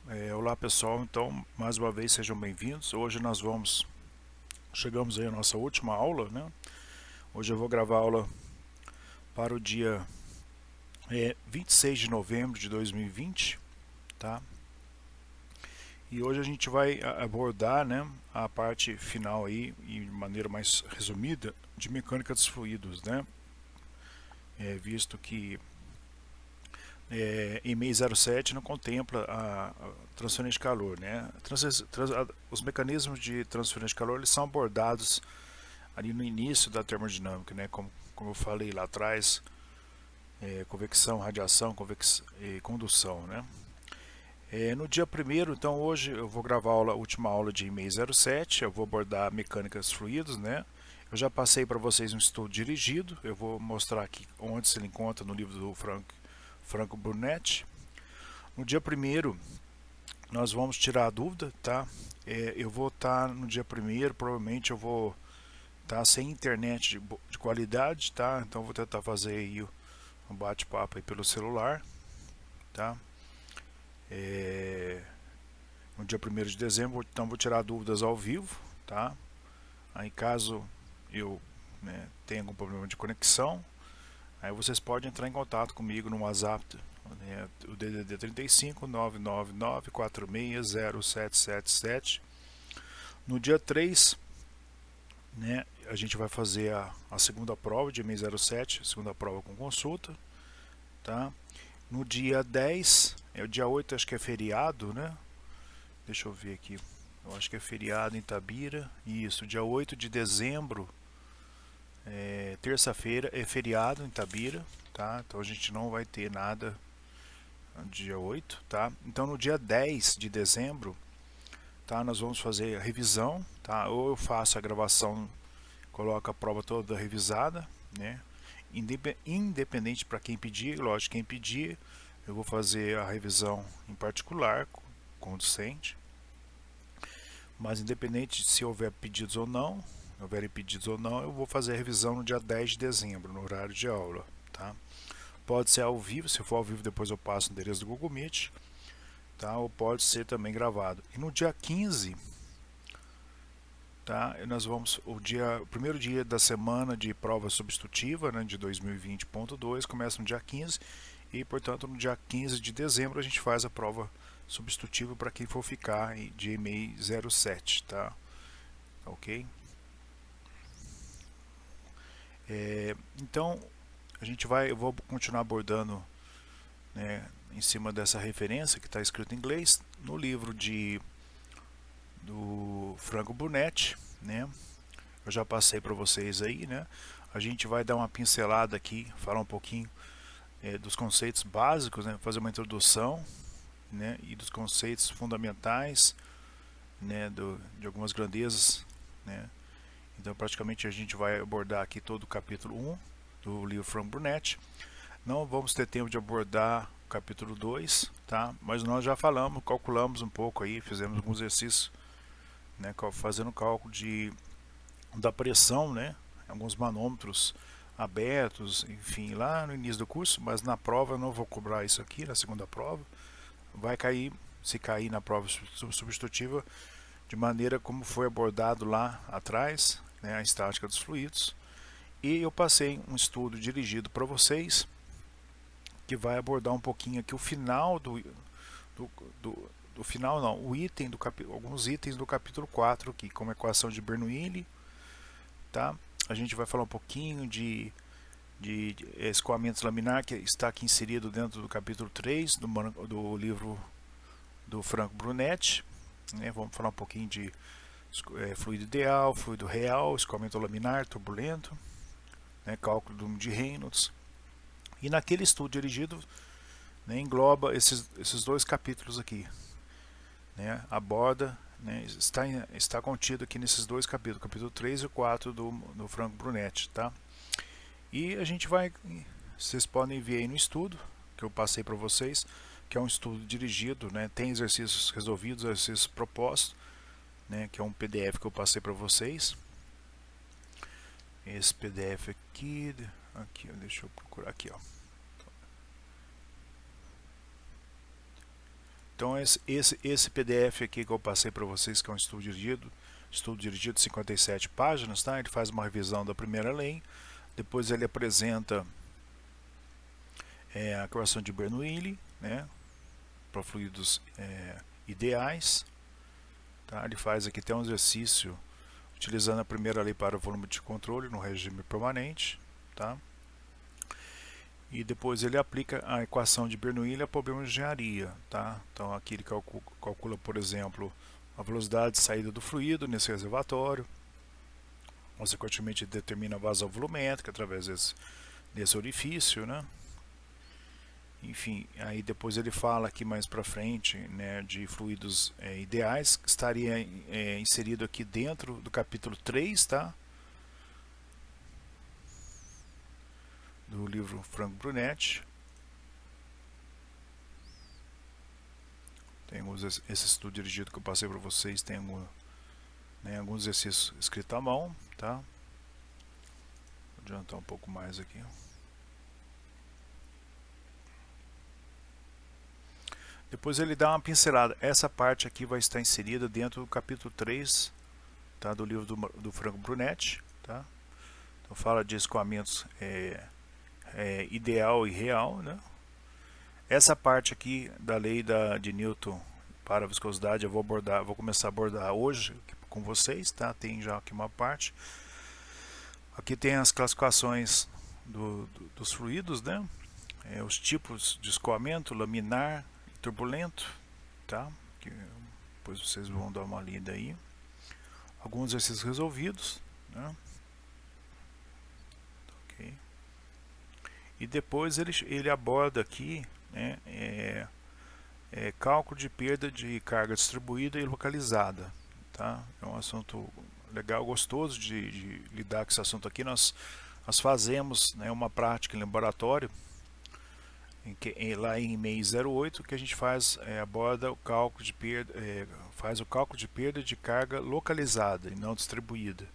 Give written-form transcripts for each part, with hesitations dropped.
Olá pessoal, então mais uma vez sejam bem-vindos. Hoje chegamos aí à nossa última aula, né? Hoje eu vou gravar a aula para o dia 26 de novembro de 2020, tá? E hoje a gente vai abordar, né, a parte final aí, de maneira mais resumida, de mecânica dos fluidos, né? Visto que EMEI 07 não contempla a transferência de calor, né? Os mecanismos de transferência de calor eles são abordados ali no início da termodinâmica, né? Como eu falei lá atrás, convecção, radiação, e condução, né? No dia primeiro, então hoje eu vou gravar a última aula de EMEI 07, eu vou abordar mecânicas fluidos, né? Eu já passei para vocês um estudo dirigido, eu vou mostrar aqui onde se encontra no livro do Franco Brunetti. No dia primeiro nós vamos tirar a dúvida, tá? Eu vou estar no dia primeiro, provavelmente eu vou estar sem internet de qualidade, tá? Então vou tentar fazer aí um bate-papo aí pelo celular, tá? No dia primeiro de dezembro, então vou tirar dúvidas ao vivo, tá? Aí caso eu tenha algum problema de conexão, aí vocês podem entrar em contato comigo no WhatsApp, né, o DDD 35 999 460777. No dia 3, né, a gente vai fazer a segunda prova de EMEI 07, segunda prova com consulta, tá? No dia 10, o dia 8 acho que é feriado, né? Deixa eu ver aqui. Eu acho que é feriado em Itabira. Isso, dia 8 de dezembro, terça-feira, é feriado em Itabira, tá? Então a gente não vai ter nada no dia 8, tá? Então no dia 10 de dezembro, tá? Nós vamos fazer a revisão, tá? Ou eu faço a gravação, coloco a prova toda revisada, né? Independente para quem pedir, lógico, quem pedir, eu vou fazer a revisão em particular, com o docente. Mas independente de se houverem pedidos ou não, eu vou fazer a revisão no dia 10 de dezembro, no horário de aula, tá? Pode ser ao vivo, se for ao vivo depois eu passo o endereço do Google Meet, tá? Ou pode ser também gravado. E no dia 15, tá? O primeiro dia da semana de prova substitutiva, né, de 2020.2, começa no dia 15 e, portanto, no dia 15 de dezembro a gente faz a prova substitutiva para quem for ficar de EMEI 07, tá? Ok? Então, eu vou continuar abordando, né, em cima dessa referência que está escrito em inglês no livro do Franco Brunetti, né? Eu já passei para vocês aí, né? A gente vai dar uma pincelada aqui, falar um pouquinho dos conceitos básicos, né? Fazer uma introdução, né? E dos conceitos fundamentais, né? De algumas grandezas, né? Então praticamente a gente vai abordar aqui todo o capítulo 1 do livro Franco Brunetti. Não vamos ter tempo de abordar o capítulo 2, tá? Mas nós já falamos, calculamos um pouco aí, fizemos alguns exercícios, né? Fazendo cálculo da pressão, né? Alguns manômetros abertos, enfim, lá no início do curso, mas na prova eu não vou cobrar isso aqui, na segunda prova. Vai cair, se cair na prova substitutiva, de maneira como foi abordado lá atrás, né, a estática dos fluidos. E eu passei um estudo dirigido para vocês, que vai abordar um pouquinho aqui o final do, do, do final não, alguns itens do capítulo 4 aqui, como a equação de Bernoulli, tá? A gente vai falar um pouquinho de escoamentos laminar, que está aqui inserido dentro do capítulo 3 do livro do Franco Brunetti, né? Vamos falar um pouquinho de fluido ideal, fluido real, escoamento laminar, turbulento, né? Cálculo do número de Reynolds. E naquele estudo dirigido, né, engloba esses dois capítulos aqui, né? Aborda, né, está contido aqui nesses dois capítulos, capítulo 3 e 4 do Franco Brunetti, tá? E a gente vai, vocês podem ver aí no estudo que eu passei para vocês, que é um estudo dirigido, né? Tem exercícios resolvidos, exercícios propostos, né? Que é um PDF que eu passei para vocês. Esse PDF aqui, deixa eu procurar aqui, ó. Então esse PDF aqui que eu passei para vocês, que é um estudo dirigido de 57 páginas, tá? Ele faz uma revisão da primeira lei, depois ele apresenta a equação de Bernoulli, né, para fluidos ideais, tá? Ele faz aqui até um exercício utilizando a primeira lei para o volume de controle no regime permanente, tá? E depois ele aplica a equação de Bernoulli a problemas de engenharia, tá? Então aqui ele calcula, por exemplo, a velocidade de saída do fluido nesse reservatório, consequentemente determina a vazão volumétrica através desse orifício, né? Enfim, aí depois ele fala aqui mais para frente, né, de fluidos ideais, que estaria inserido aqui dentro do capítulo 3, tá? Do livro Franco Brunetti. Tem esse estudo dirigido que eu passei para vocês, tem alguns exercícios escritos à mão, tá? Vou adiantar um pouco mais aqui. Depois ele dá uma pincelada. Essa parte aqui vai estar inserida dentro do capítulo 3, tá, do livro do Franco Brunetti, tá? Então fala de escoamentos ideal e real, né? Essa parte aqui da lei de Newton para a viscosidade eu vou começar a abordar hoje com vocês, tá? Tem já aqui uma parte. Aqui tem as classificações dos fluidos, né? Os tipos de escoamento, laminar e turbulento, tá? Que depois vocês vão dar uma lida aí. Alguns exercícios resolvidos, né? Okay. E depois ele aborda aqui, né, cálculo de perda de carga distribuída e localizada, tá? É um assunto legal, gostoso de lidar com esse assunto aqui. Nós fazemos, né, uma prática em laboratório lá em MEI 08, que a gente aborda o cálculo de perda, faz o cálculo de perda de carga localizada e não distribuída.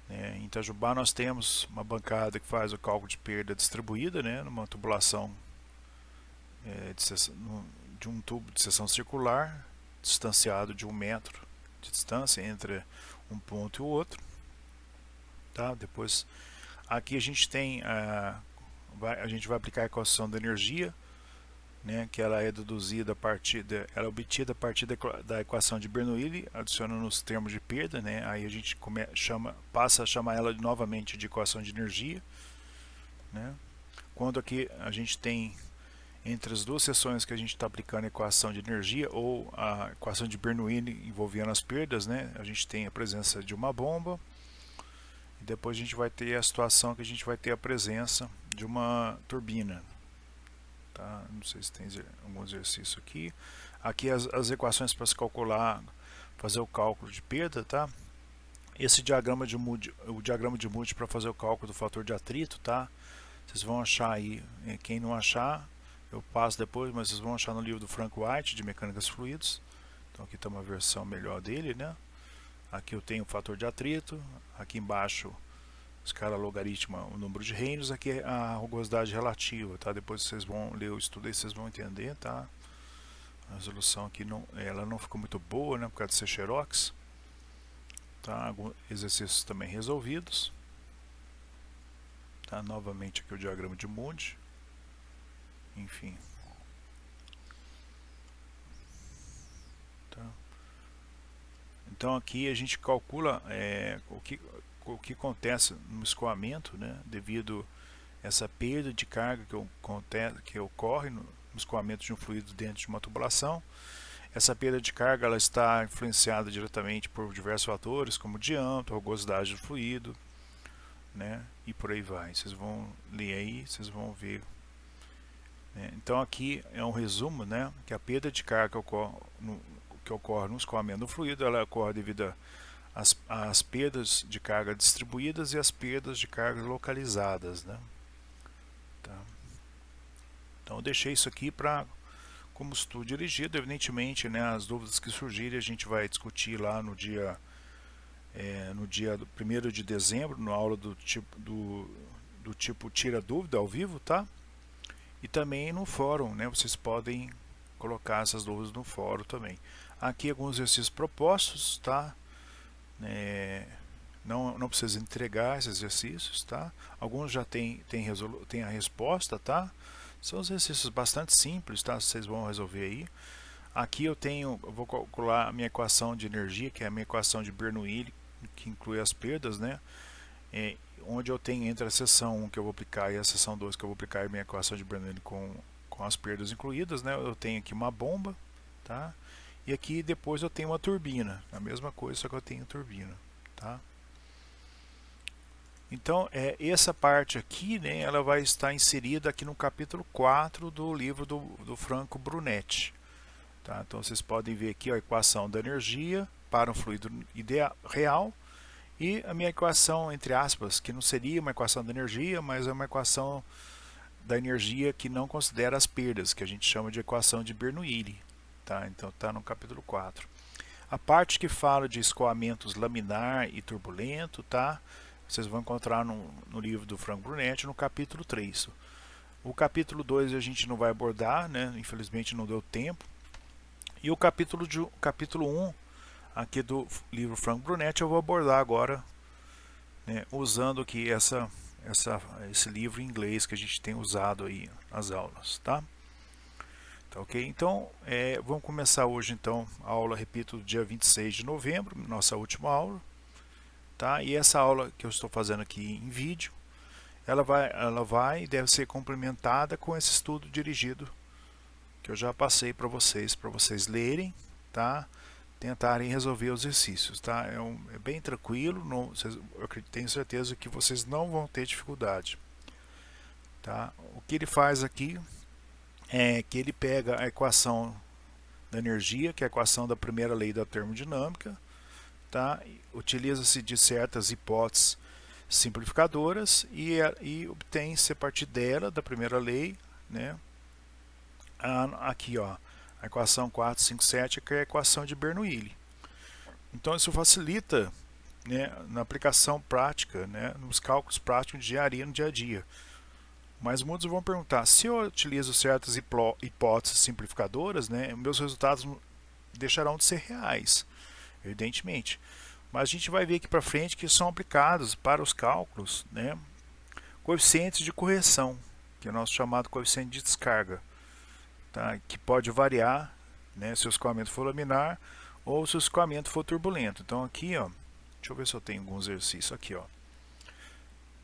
Em Itajubá nós temos uma bancada que faz o cálculo de perda distribuída, né, numa tubulação de um tubo de seção circular, distanciado de 1 metro de distância entre um ponto e o outro, tá? Depois aqui a gente tem a gente vai aplicar a equação da energia, né, que ela é deduzida ela é obtida a partir da equação de Bernoulli, adicionando os termos de perda, né? Aí a gente passa a chamar ela novamente de equação de energia, né? Quando aqui a gente tem entre as duas seções que a gente está aplicando a equação de energia ou a equação de Bernoulli envolvendo as perdas, né? A gente tem a presença de uma bomba e depois a gente vai ter a situação que a gente vai ter a presença de uma turbina. Tá? Não sei se tem algum exercício aqui. Aqui as equações para se calcular, fazer o cálculo de perda, tá? Esse diagrama de Moody, o diagrama de Moody para fazer o cálculo do fator de atrito, tá? Vocês vão achar aí, quem não achar, eu passo depois, mas vocês vão achar no livro do Frank White de Mecânica dos Fluidos. Então aqui está uma versão melhor dele, né? Aqui eu tenho o fator de atrito, aqui embaixo escala logaritma, o número de reinos, aqui é a rugosidade relativa, tá? Depois vocês vão ler o estudo e vocês vão entender, tá? A resolução aqui ela não ficou muito boa, né? Por causa de ser xerox, tá? Alguns exercícios também resolvidos, tá? Novamente aqui o diagrama de Moody, enfim, tá? Então aqui a gente calcula o que acontece no escoamento, né, devido a essa perda de carga que ocorre no escoamento de um fluido dentro de uma tubulação. Essa perda de carga ela está influenciada diretamente por diversos fatores, como o diâmetro, a rugosidade do fluido, né, e por aí vai. Vocês vão ler aí, vocês vão ver. Então aqui é um resumo, né, que a perda de carga que ocorre no escoamento do fluido, ela ocorre devido às perdas de carga distribuídas e as perdas de cargas localizadas, né? Tá. Então eu deixei isso aqui como estudo dirigido. Evidentemente, né, as dúvidas que surgirem a gente vai discutir lá no dia 1º de dezembro, na aula do tipo Tira Dúvida ao vivo, tá? E também no fórum, né, vocês podem colocar essas dúvidas no fórum também. Aqui alguns exercícios propostos, tá? Não precisa entregar esses exercícios, tá? Alguns já tem a resposta, tá? São exercícios bastante simples, tá? Vocês vão resolver aí. Aqui eu vou calcular a minha equação de energia, que é a minha equação de Bernoulli, que inclui as perdas, né? Onde eu tenho entre a seção 1 que eu vou aplicar e a seção 2 que eu vou aplicar a minha equação de Bernoulli com as perdas incluídas, né? Eu tenho aqui uma bomba, tá? E aqui depois eu tenho uma turbina, a mesma coisa, só que eu tenho turbina, tá? Então, essa parte aqui, né, ela vai estar inserida aqui no capítulo 4 do livro do Franco Brunetti. Tá? Então, vocês podem ver aqui a equação da energia para um fluido real e a minha equação, entre aspas, que não seria uma equação da energia, mas é uma equação da energia que não considera as perdas, que a gente chama de equação de Bernoulli. Tá? Então, está no capítulo 4. A parte que fala de escoamentos laminar e turbulento, tá? Vocês vão encontrar no livro do Franco Brunetti, no capítulo 3. O capítulo 2 a gente não vai abordar, né? Infelizmente não deu tempo. E o capítulo 1 aqui do livro Franco Brunetti eu vou abordar agora, né? Usando aqui esse livro em inglês que a gente tem usado aí nas aulas, tá? Tá, ok? Então, vamos começar hoje então a aula, repito, dia 26 de novembro, nossa última aula. Tá? E essa aula que eu estou fazendo aqui em vídeo, ela vai e deve ser complementada com esse estudo dirigido que eu já passei para vocês lerem, tá? Tentarem resolver os exercícios, tá? É bem tranquilo, eu tenho certeza que vocês não vão ter dificuldade, tá? O que ele faz aqui é que ele pega a equação da energia, que é a equação da primeira lei da termodinâmica, tá? Utiliza-se de certas hipóteses simplificadoras e obtém-se a partir dela, da primeira lei, né? Aqui, ó, a equação 457, que é a equação de Bernoulli. Então isso facilita, né, na aplicação prática, né, nos cálculos práticos de engenharia no dia a dia. Mas muitos vão perguntar, se eu utilizo certas hipóteses simplificadoras, né, meus resultados deixarão de ser reais, evidentemente. Mas a gente vai ver aqui para frente que são aplicados para os cálculos, né, coeficientes de correção, que é o nosso chamado coeficiente de descarga, tá, que pode variar, né, se o escoamento for laminar ou se o escoamento for turbulento. Então aqui, ó, deixa eu ver se eu tenho algum exercício aqui, ó,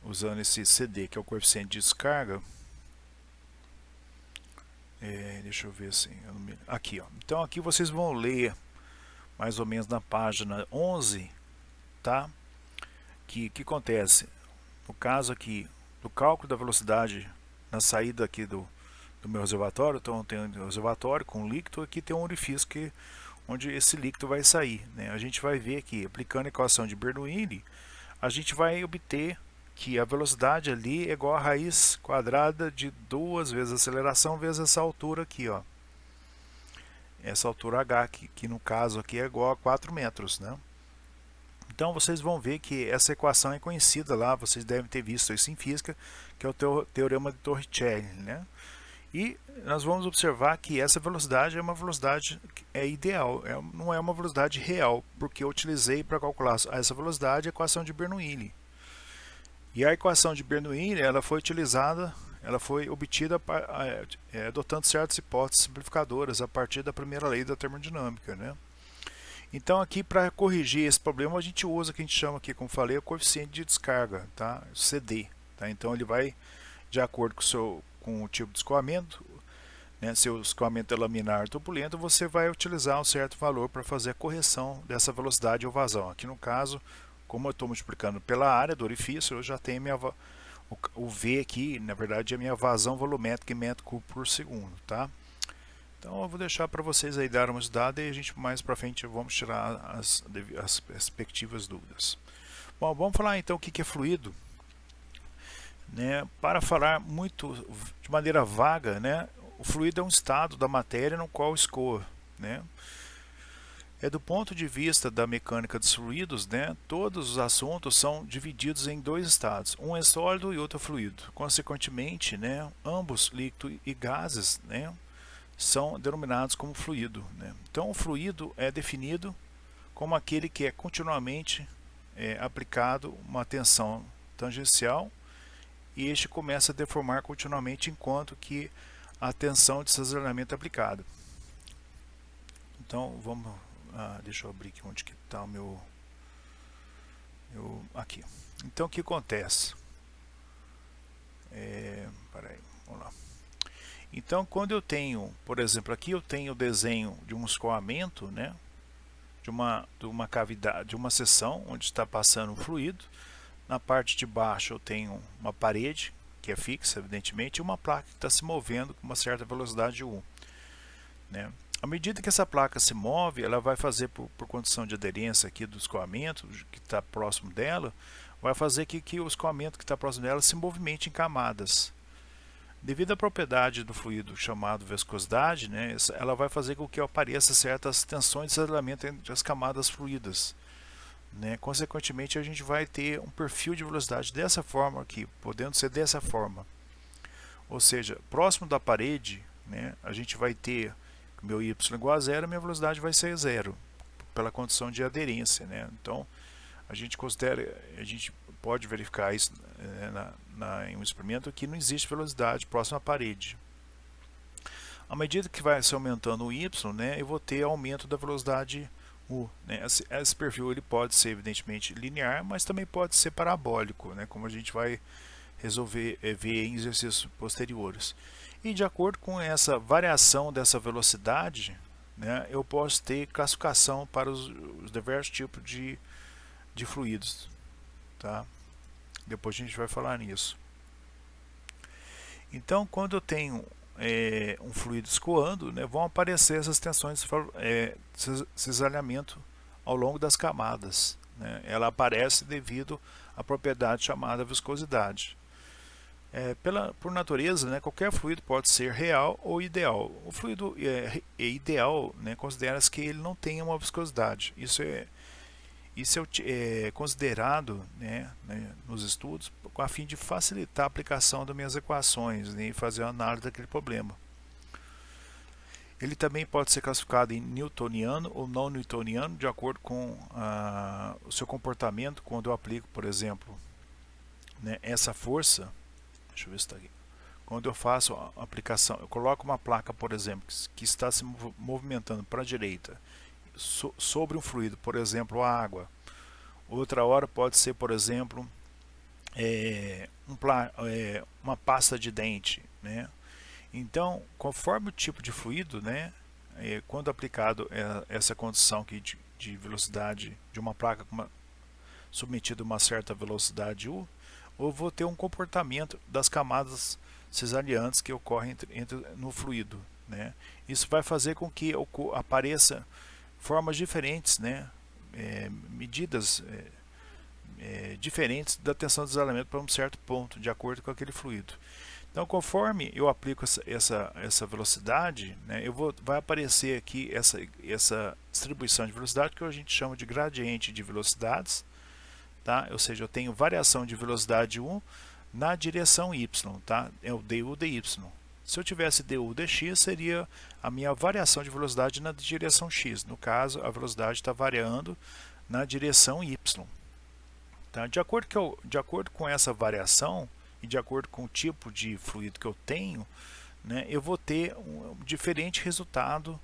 usando esse CD, que é o coeficiente de descarga. Deixa eu ver assim, aqui, ó. Então aqui vocês vão ler mais ou menos na página 11, tá? Que acontece? No caso aqui, do cálculo da velocidade na saída aqui do meu reservatório, então tem um reservatório com líquido, aqui tem um orifício onde esse líquido vai sair, né? A gente vai ver aqui, aplicando a equação de Bernoulli, a gente vai obter que a velocidade ali é igual a raiz quadrada de 2 vezes a aceleração vezes essa altura aqui, ó. Essa altura h, que no caso aqui é igual a 4 metros, né? Então vocês vão ver que essa equação é conhecida lá, vocês devem ter visto isso em física, que é o teorema de Torricelli, né? E nós vamos observar que essa velocidade é uma velocidade ideal, não é uma velocidade real, porque eu utilizei para calcular essa velocidade a equação de Bernoulli. E a equação de Bernoulli, ela foi obtida adotando certas hipóteses simplificadoras a partir da primeira lei da termodinâmica, né? Então aqui, para corrigir esse problema, a gente usa o que a gente chama aqui, como falei, o coeficiente de descarga, tá? CD, tá? Então ele vai de acordo com o tipo de escoamento, né? Se o escoamento é laminar ou turbulento, você vai utilizar um certo valor para fazer a correção dessa velocidade ou vazão. Aqui no caso, como eu estou multiplicando pela área do orifício, eu já tenho o V aqui, na verdade é a minha vazão volumétrica em metro cubo por segundo, tá? Então eu vou deixar para vocês aí dar uma estudada e a gente mais para frente vamos tirar as respectivas dúvidas. Bom, vamos falar então o que é fluido, né? Para falar de maneira vaga, né? O fluido é um estado da matéria no qual escoa, né? Do ponto de vista da mecânica dos fluidos, né, todos os assuntos são divididos em dois estados, um é sólido e outro é fluido. Consequentemente, né, ambos, líquido e gases, né, são denominados como fluido, né? Então o fluido é definido como aquele que é continuamente aplicado uma tensão tangencial e este começa a deformar continuamente enquanto que a tensão de cisalhamento é aplicada. Então vamos, deixa eu abrir aqui onde que está o meu aqui. Então o que acontece? Peraí, vamos lá. Então quando eu tenho, por exemplo, aqui eu tenho o desenho de um escoamento, né? De uma cavidade, de uma seção onde está passando um fluido. Na parte de baixo eu tenho uma parede que é fixa, evidentemente, e uma placa que está se movendo com uma certa velocidade U, né? À medida que essa placa se move, ela vai fazer, por condição de aderência aqui do escoamento que está próximo dela, vai fazer que o escoamento que está próximo dela se movimente em camadas. Devido à propriedade do fluido chamado viscosidade, né, ela vai fazer com que apareça certas tensões de cisalhamento entre as camadas fluídas, né? Consequentemente, a gente vai ter um perfil de velocidade dessa forma aqui, podendo ser dessa forma. Ou seja, próximo da parede, né, a gente vai ter meu y igual a zero, minha velocidade vai ser zero, pela condição de aderência, né? Então, a gente pode verificar isso em um experimento que não existe velocidade próxima à parede. À medida que vai se aumentando o y, né, eu vou ter aumento da velocidade u, né? Esse perfil ele pode ser evidentemente linear, mas também pode ser parabólico, né, como a gente vai resolver ver em exercícios posteriores. E de acordo com essa variação dessa velocidade, né, eu posso ter classificação para os diversos tipos de fluidos, tá? Depois a gente vai falar nisso. Então, quando eu tenho um fluido escoando, né, vão aparecer essas tensões de cisalhamento ao longo das camadas, né? Ela aparece devido à propriedade chamada viscosidade. Por natureza, né, qualquer fluido pode ser real ou ideal. O fluido ideal, né, considera-se que ele não tenha uma viscosidade. Isso é considerado, né, nos estudos a fim de facilitar a aplicação das minhas equações, né, e fazer a análise daquele problema. Ele também pode ser classificado em newtoniano ou não newtoniano, de acordo com o seu comportamento quando eu aplico, por exemplo, né, essa força. Deixa eu ver se está aqui. Quando eu faço a aplicação, eu coloco uma placa, por exemplo, que está se movimentando para a direita sobre um fluido, por exemplo, a água. Outra hora pode ser, por exemplo, uma pasta de dente, né? Então, conforme o tipo de fluido, né, quando aplicado essa condição aqui de velocidade de uma placa submetida a uma certa velocidade U, eu vou ter um comportamento das camadas cisaliantes que ocorrem no fluido, né? Isso vai fazer com que apareça formas diferentes, né, medidas diferentes da tensão de cisalhamento para um certo ponto, de acordo com aquele fluido. Então, conforme eu aplico essa velocidade, né, vai aparecer aqui essa distribuição de velocidade que a gente chama de gradiente de velocidades, tá? Ou seja, eu tenho variação de velocidade U na direção y, tá? É o du dy. Se eu tivesse du dx, seria a minha variação de velocidade na direção x. No caso, a velocidade está variando na direção y. Tá? De acordo com essa variação e de acordo com o tipo de fluido que eu tenho, né, eu vou ter um diferente resultado,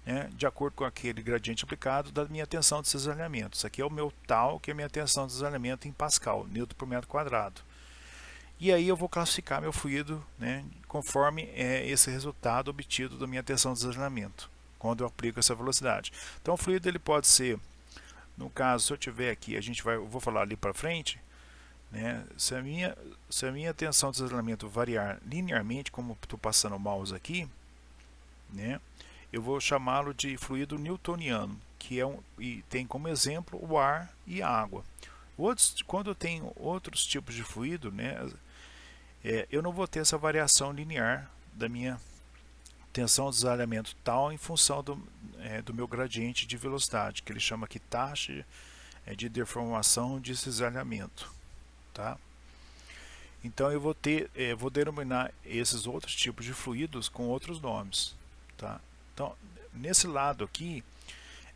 né, de acordo com aquele gradiente aplicado da minha tensão de cisalhamento. Isso aqui é o meu tal, que é a minha tensão de cisalhamento em Pascal, Newton por metro quadrado. E aí eu vou classificar meu fluido, né, conforme esse resultado obtido da minha tensão de cisalhamento, quando eu aplico essa velocidade. Então o fluido ele pode ser, no caso, se eu tiver aqui, eu vou falar ali para frente, né, se a minha tensão de cisalhamento variar linearmente, como estou passando o mouse aqui, né, eu vou chamá-lo de fluido newtoniano, que e tem como exemplo o ar e a água. Quando eu tenho outros tipos de fluido, né, eu não vou ter essa variação linear da minha tensão de cisalhamento tal em função do meu gradiente de velocidade, que ele chama aqui taxa de deformação de cisalhamento, tá? Então eu vou denominar esses outros tipos de fluidos com outros nomes, tá? Então, nesse lado aqui,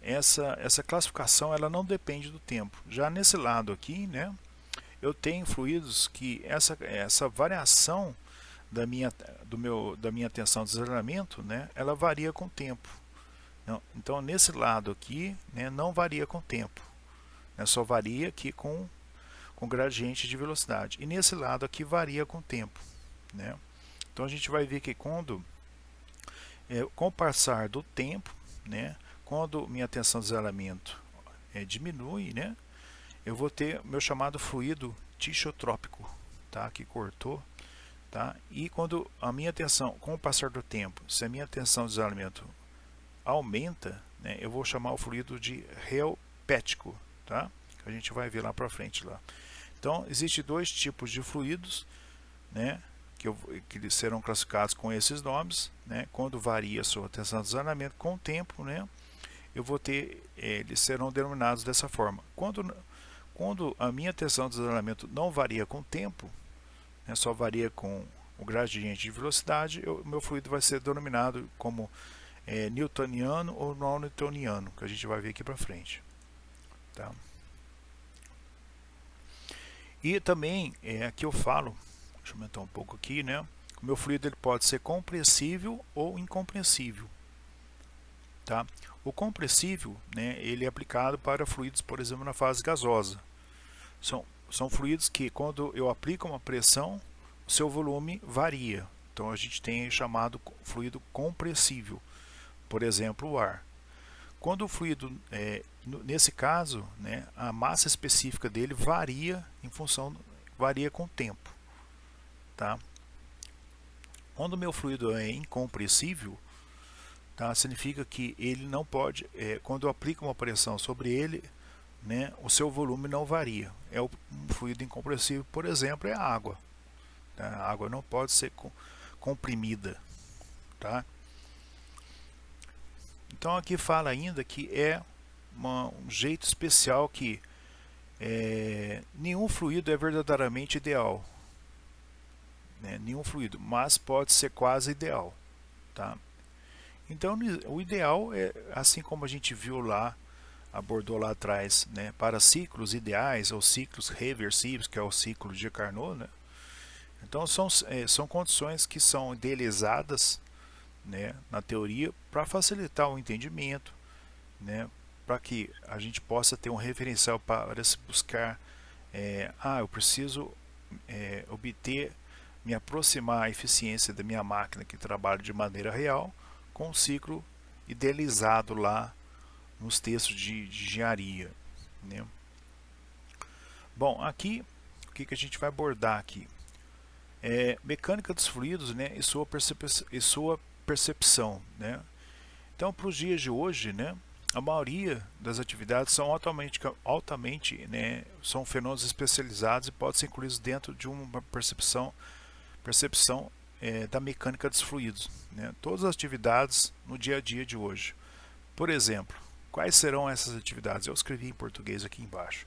essa classificação ela não depende do tempo. Já nesse lado aqui, né, eu tenho fluidos que essa variação da minha tensão de desalinhamento, né, ela varia com o tempo. Então, nesse lado aqui, né, não varia com o tempo, né, só varia aqui com gradiente de velocidade. E nesse lado aqui varia com o tempo, né? Então a gente vai ver que com o passar do tempo, né, quando minha tensão de desalinhamento diminui, né, eu vou ter meu chamado fluido tixotrópico, tá? Que cortou, tá? E quando a minha tensão, com o passar do tempo, se a minha tensão de desalinhamento aumenta, né, eu vou chamar o fluido de reopético, tá? Que a gente vai ver lá para frente lá. Então, existem dois tipos de fluidos, né, que serão classificados com esses nomes, né? Quando varia a sua tensão de desalinhamento com o tempo, né, eu vou ter, eles serão denominados dessa forma. Quando a minha tensão de desalinhamento não varia com o tempo, né, só varia com o gradiente de velocidade, o meu fluido vai ser denominado como newtoniano ou não newtoniano, que a gente vai ver aqui para frente, tá? E também, aqui eu falo, deixa eu aumentar um pouco aqui, né? O meu fluido ele pode ser compressível ou incompressível, tá? O compressível, né, ele é aplicado para fluidos, por exemplo, na fase gasosa. São fluidos que, quando eu aplico uma pressão, o seu volume varia. Então, a gente tem chamado fluido compressível, por exemplo, o ar. Quando o fluido, nesse caso, né, a massa específica dele varia varia com o tempo, tá? Quando o meu fluido é incompressível, tá, significa que ele não pode, quando eu aplico uma pressão sobre ele, né, o seu volume não varia. Um fluido incompressível, por exemplo, é a água, tá? A água não pode ser comprimida, tá? Então aqui fala ainda que um jeito especial que nenhum fluido é verdadeiramente ideal, né? Nenhum fluido, mas pode ser quase ideal, tá? Então o ideal é, assim como a gente viu lá, abordou lá atrás, né, para ciclos ideais ou ciclos reversíveis, que é o ciclo de Carnot, né? Então são condições que são idealizadas, né, na teoria para facilitar o entendimento, né, para que a gente possa ter um referencial para se buscar, eu preciso me aproximar a eficiência da minha máquina que trabalha de maneira real com um ciclo idealizado lá nos textos de engenharia, né? Bom, aqui o que a gente vai abordar aqui mecânica dos fluidos, né, e sua percepção, né? Então, para os dias de hoje, né, a maioria das atividades são altamente, né, são fenômenos especializados e podem ser incluídos dentro de uma percepção da mecânica dos fluidos, né? Todas as atividades no dia a dia de hoje. Por exemplo, quais serão essas atividades? Eu escrevi em português aqui embaixo.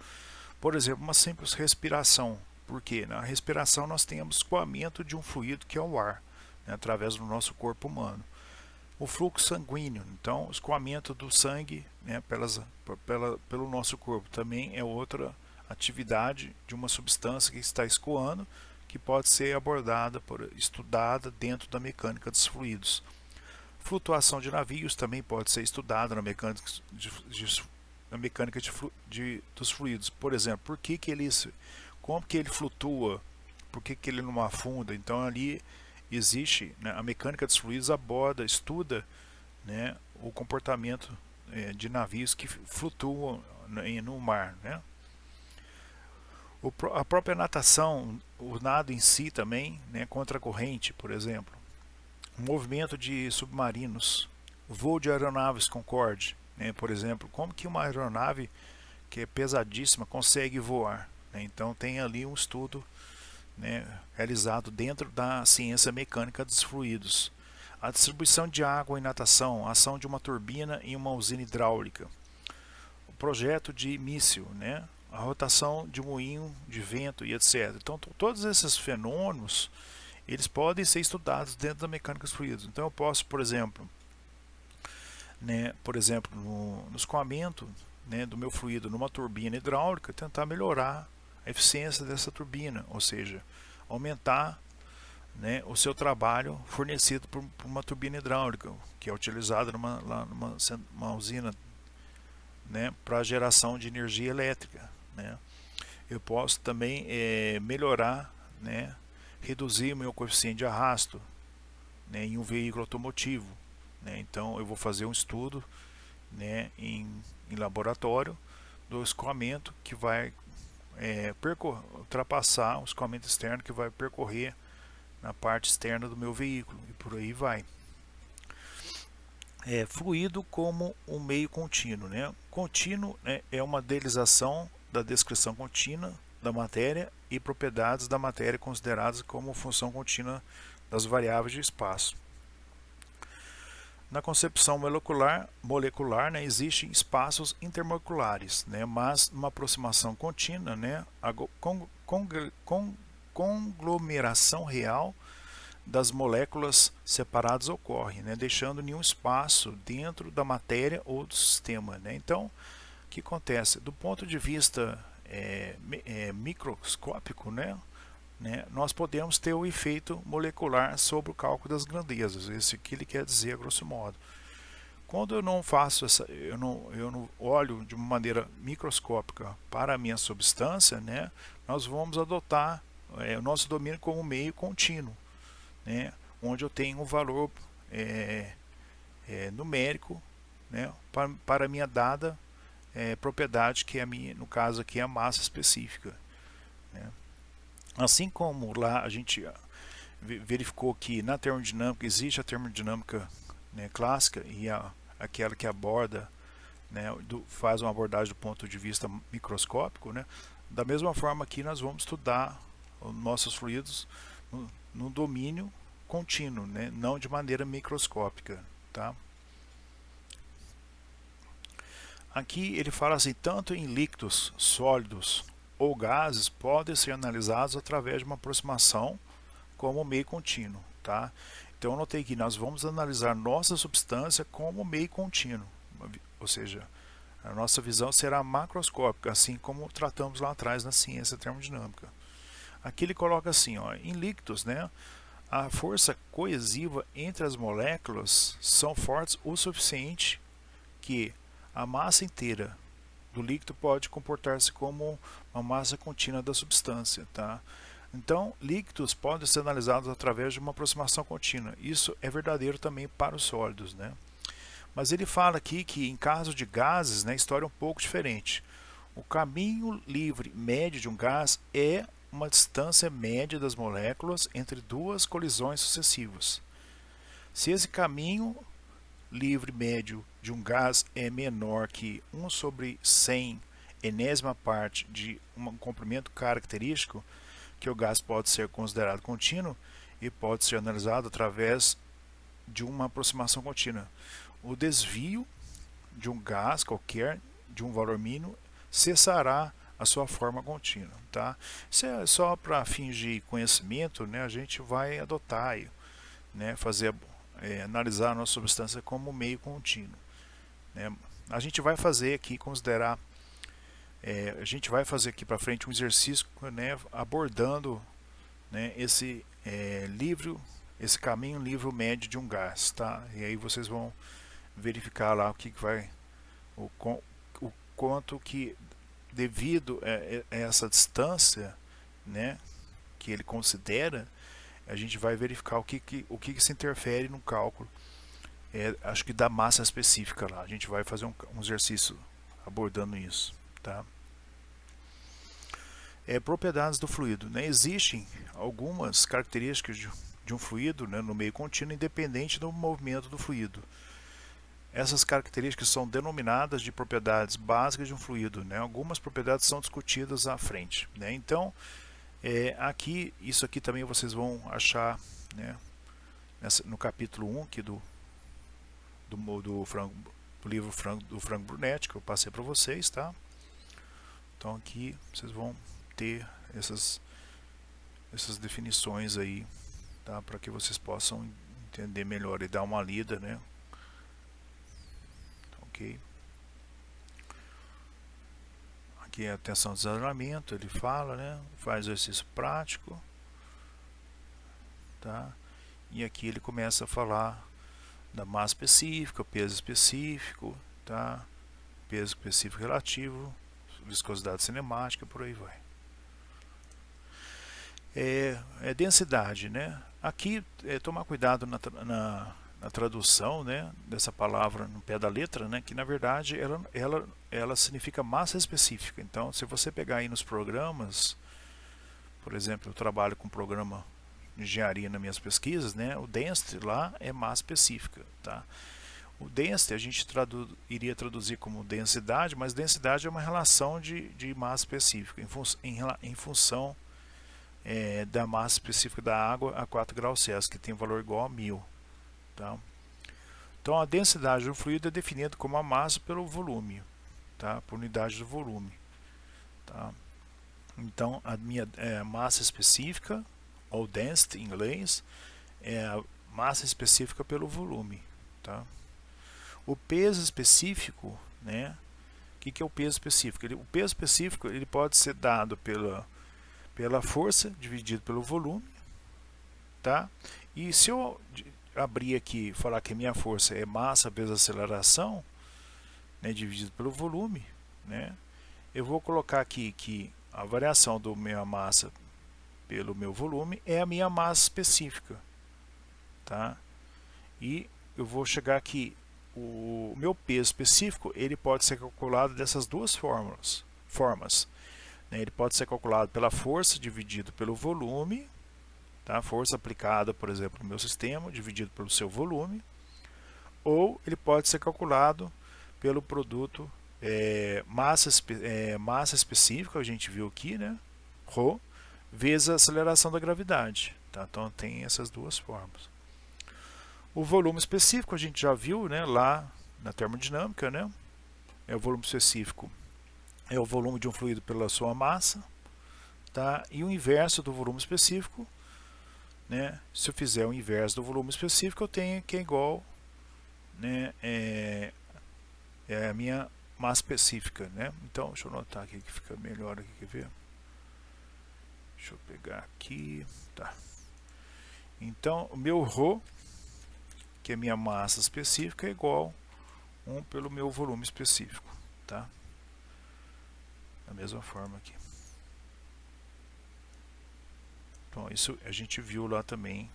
Por exemplo, uma simples respiração. Porque na respiração nós temos escoamento de um fluido que é o ar, né, através do nosso corpo humano. O fluxo sanguíneo, então, o escoamento do sangue, né, pelo nosso corpo, também é outra atividade de uma substância que está escoando, que pode ser estudada dentro da mecânica dos fluidos. Flutuação de navios também pode ser estudada na mecânica dos fluidos. Por exemplo, como que ele flutua, por que ele não afunda. Então ali existe, né, a mecânica dos fluidos estuda, né, o comportamento de navios que flutuam no mar, né? A própria natação, o nado em si também, né, contra a corrente, por exemplo. O movimento de submarinos, o voo de aeronaves Concorde, né, por exemplo, como que uma aeronave que é pesadíssima consegue voar, né? Então tem ali um estudo, né, realizado dentro da ciência mecânica dos fluidos. A distribuição de água em natação, a ação de uma turbina em uma usina hidráulica, o projeto de míssil, né, a rotação de moinho de vento e etc. Então todos esses fenômenos eles podem ser estudados dentro da mecânica dos fluidos. Então eu posso, por exemplo, né, por exemplo, no escoamento, né, do meu fluido numa turbina hidráulica, tentar melhorar a eficiência dessa turbina, ou seja, aumentar, né, o seu trabalho fornecido por uma turbina hidráulica, que é utilizada numa usina, né, para geração de energia elétrica, né. Eu posso também melhorar, né, reduzir o meu coeficiente de arrasto, né, em um veículo automotivo, né. Então eu vou fazer um estudo, né, em laboratório do escoamento que vai ultrapassar o escoamento externo que vai percorrer na parte externa do meu veículo e por aí vai. Fluido como um meio contínuo, né? Contínuo, né, é uma idealização da descrição contínua da matéria e propriedades da matéria consideradas como função contínua das variáveis de espaço. Na concepção molecular, né, existem espaços intermoleculares, né, mas uma aproximação contínua, né, a conglomeração real das moléculas separadas ocorre, né, deixando nenhum espaço dentro da matéria ou do sistema, né. Então, o que acontece? Do ponto de vista microscópico, né, nós podemos ter o efeito molecular sobre o cálculo das grandezas. Isso que ele quer dizer, a grosso modo. Quando eu não faço eu não olho de uma maneira microscópica para a minha substância, né, nós vamos adotar o nosso domínio como meio contínuo, né, onde eu tenho um valor numérico, né, para a minha dada propriedade, que é no caso aqui a massa específica, né. Assim como lá a gente verificou que na termodinâmica existe a termodinâmica, né, clássica e aquela que aborda, né, faz uma abordagem do ponto de vista microscópico, né, da mesma forma que nós vamos estudar os nossos fluidos no domínio contínuo, né, não de maneira microscópica, tá? Aqui ele fala assim, tanto em líquidos, sólidos ou gases podem ser analisados através de uma aproximação como meio contínuo, tá? Então eu notei que nós vamos analisar nossa substância como meio contínuo, ou seja, a nossa visão será macroscópica, assim como tratamos lá atrás na ciência termodinâmica. Aqui ele coloca assim, ó, em líquidos, né, a força coesiva entre as moléculas são fortes o suficiente que a massa inteira do líquido pode comportar-se como uma massa contínua da substância, tá? Então, líquidos podem ser analisados através de uma aproximação contínua. Isso é verdadeiro também para os sólidos, né? Mas ele fala aqui que em caso de gases, né, a história é um pouco diferente. O caminho livre médio de um gás é uma distância média das moléculas entre duas colisões sucessivas. Se esse caminho livre médio de um gás é menor que 1 sobre 100 enésima parte de um comprimento característico, que o gás pode ser considerado contínuo e pode ser analisado através de uma aproximação contínua. O desvio de um gás qualquer de um valor mínimo cessará a sua forma contínua, tá? Isso é só para fins de conhecimento, né? A gente vai adotar, né? Analisar a nossa substância como meio contínuo, né? A gente vai fazer aqui considerar a gente vai fazer aqui para frente um exercício, né, abordando, né, esse caminho livre médio de um gás, tá? E aí vocês vão verificar lá o quanto que devido a essa distância, né, que ele considera, a gente vai verificar o que se interfere no cálculo, acho que da massa específica lá. A gente vai fazer um exercício abordando isso, tá? Propriedades do fluido, né? Existem algumas características de um fluido, né, no meio contínuo, independente do movimento do fluido. Essas características são denominadas de propriedades básicas de um fluido, né? Algumas propriedades são discutidas à frente, né? Então, isso aqui também vocês vão achar, né, no capítulo 1 aqui do livro do Frank Brunetti, que eu passei para vocês, tá? Então aqui vocês vão ter essas definições aí, tá? Para que vocês possam entender melhor e dar uma lida, né? ok? Aqui é a tensão de desalinhamento, ele fala, né? Faz exercício prático, tá? E aqui ele começa a falar da massa específica, peso específico, tá? Peso específico relativo, viscosidade cinemática, por aí vai. Densidade, né? Aqui tomar cuidado na tradução, né, dessa palavra no pé da letra, né, que na verdade ela significa massa específica. Então, se você pegar aí nos programas, por exemplo, eu trabalho com programa de engenharia nas minhas pesquisas, né, o density lá é massa específica, tá? O density a gente iria traduzir como densidade, mas densidade é uma relação de massa específica em função da massa específica da água a 4 graus Celsius, que tem valor igual a 1000. Tá? Então a densidade do fluido é definida como a massa pelo volume, tá? Por unidade do volume. Tá? Então a minha massa específica, ou density em inglês, é a massa específica pelo volume. Tá? O peso específico, né? O que é o peso específico? O peso específico ele pode ser dado pela força dividido pelo volume, tá? E se eu abrir aqui e falar que a minha força é massa vezes aceleração, né, dividido pelo volume, né, eu vou colocar aqui que a variação da minha massa pelo meu volume é a minha massa específica, tá? E eu vou chegar aqui, o meu peso específico ele pode ser calculado dessas duas formas, né? Ele pode ser calculado pela força dividido pelo volume, tá? Força aplicada, por exemplo, no meu sistema, dividido pelo seu volume, ou ele pode ser calculado pelo produto massa específica, a gente viu aqui, né? Rho, vezes a aceleração da gravidade. Tá? Então tem essas duas formas. O volume específico a gente já viu, né, lá na termodinâmica, né? O volume específico é o volume de um fluido pela sua massa, tá? E o inverso do volume específico, né? Se eu fizer o inverso do volume específico, eu tenho que é igual, né, a minha massa específica, né? Então, deixa eu anotar aqui que fica melhor aqui, quer ver? Deixa eu pegar aqui, tá? Então, o meu ρ, que é minha massa específica, é igual 1 pelo meu volume específico, tá? Da mesma forma aqui. Então, isso a gente viu lá também,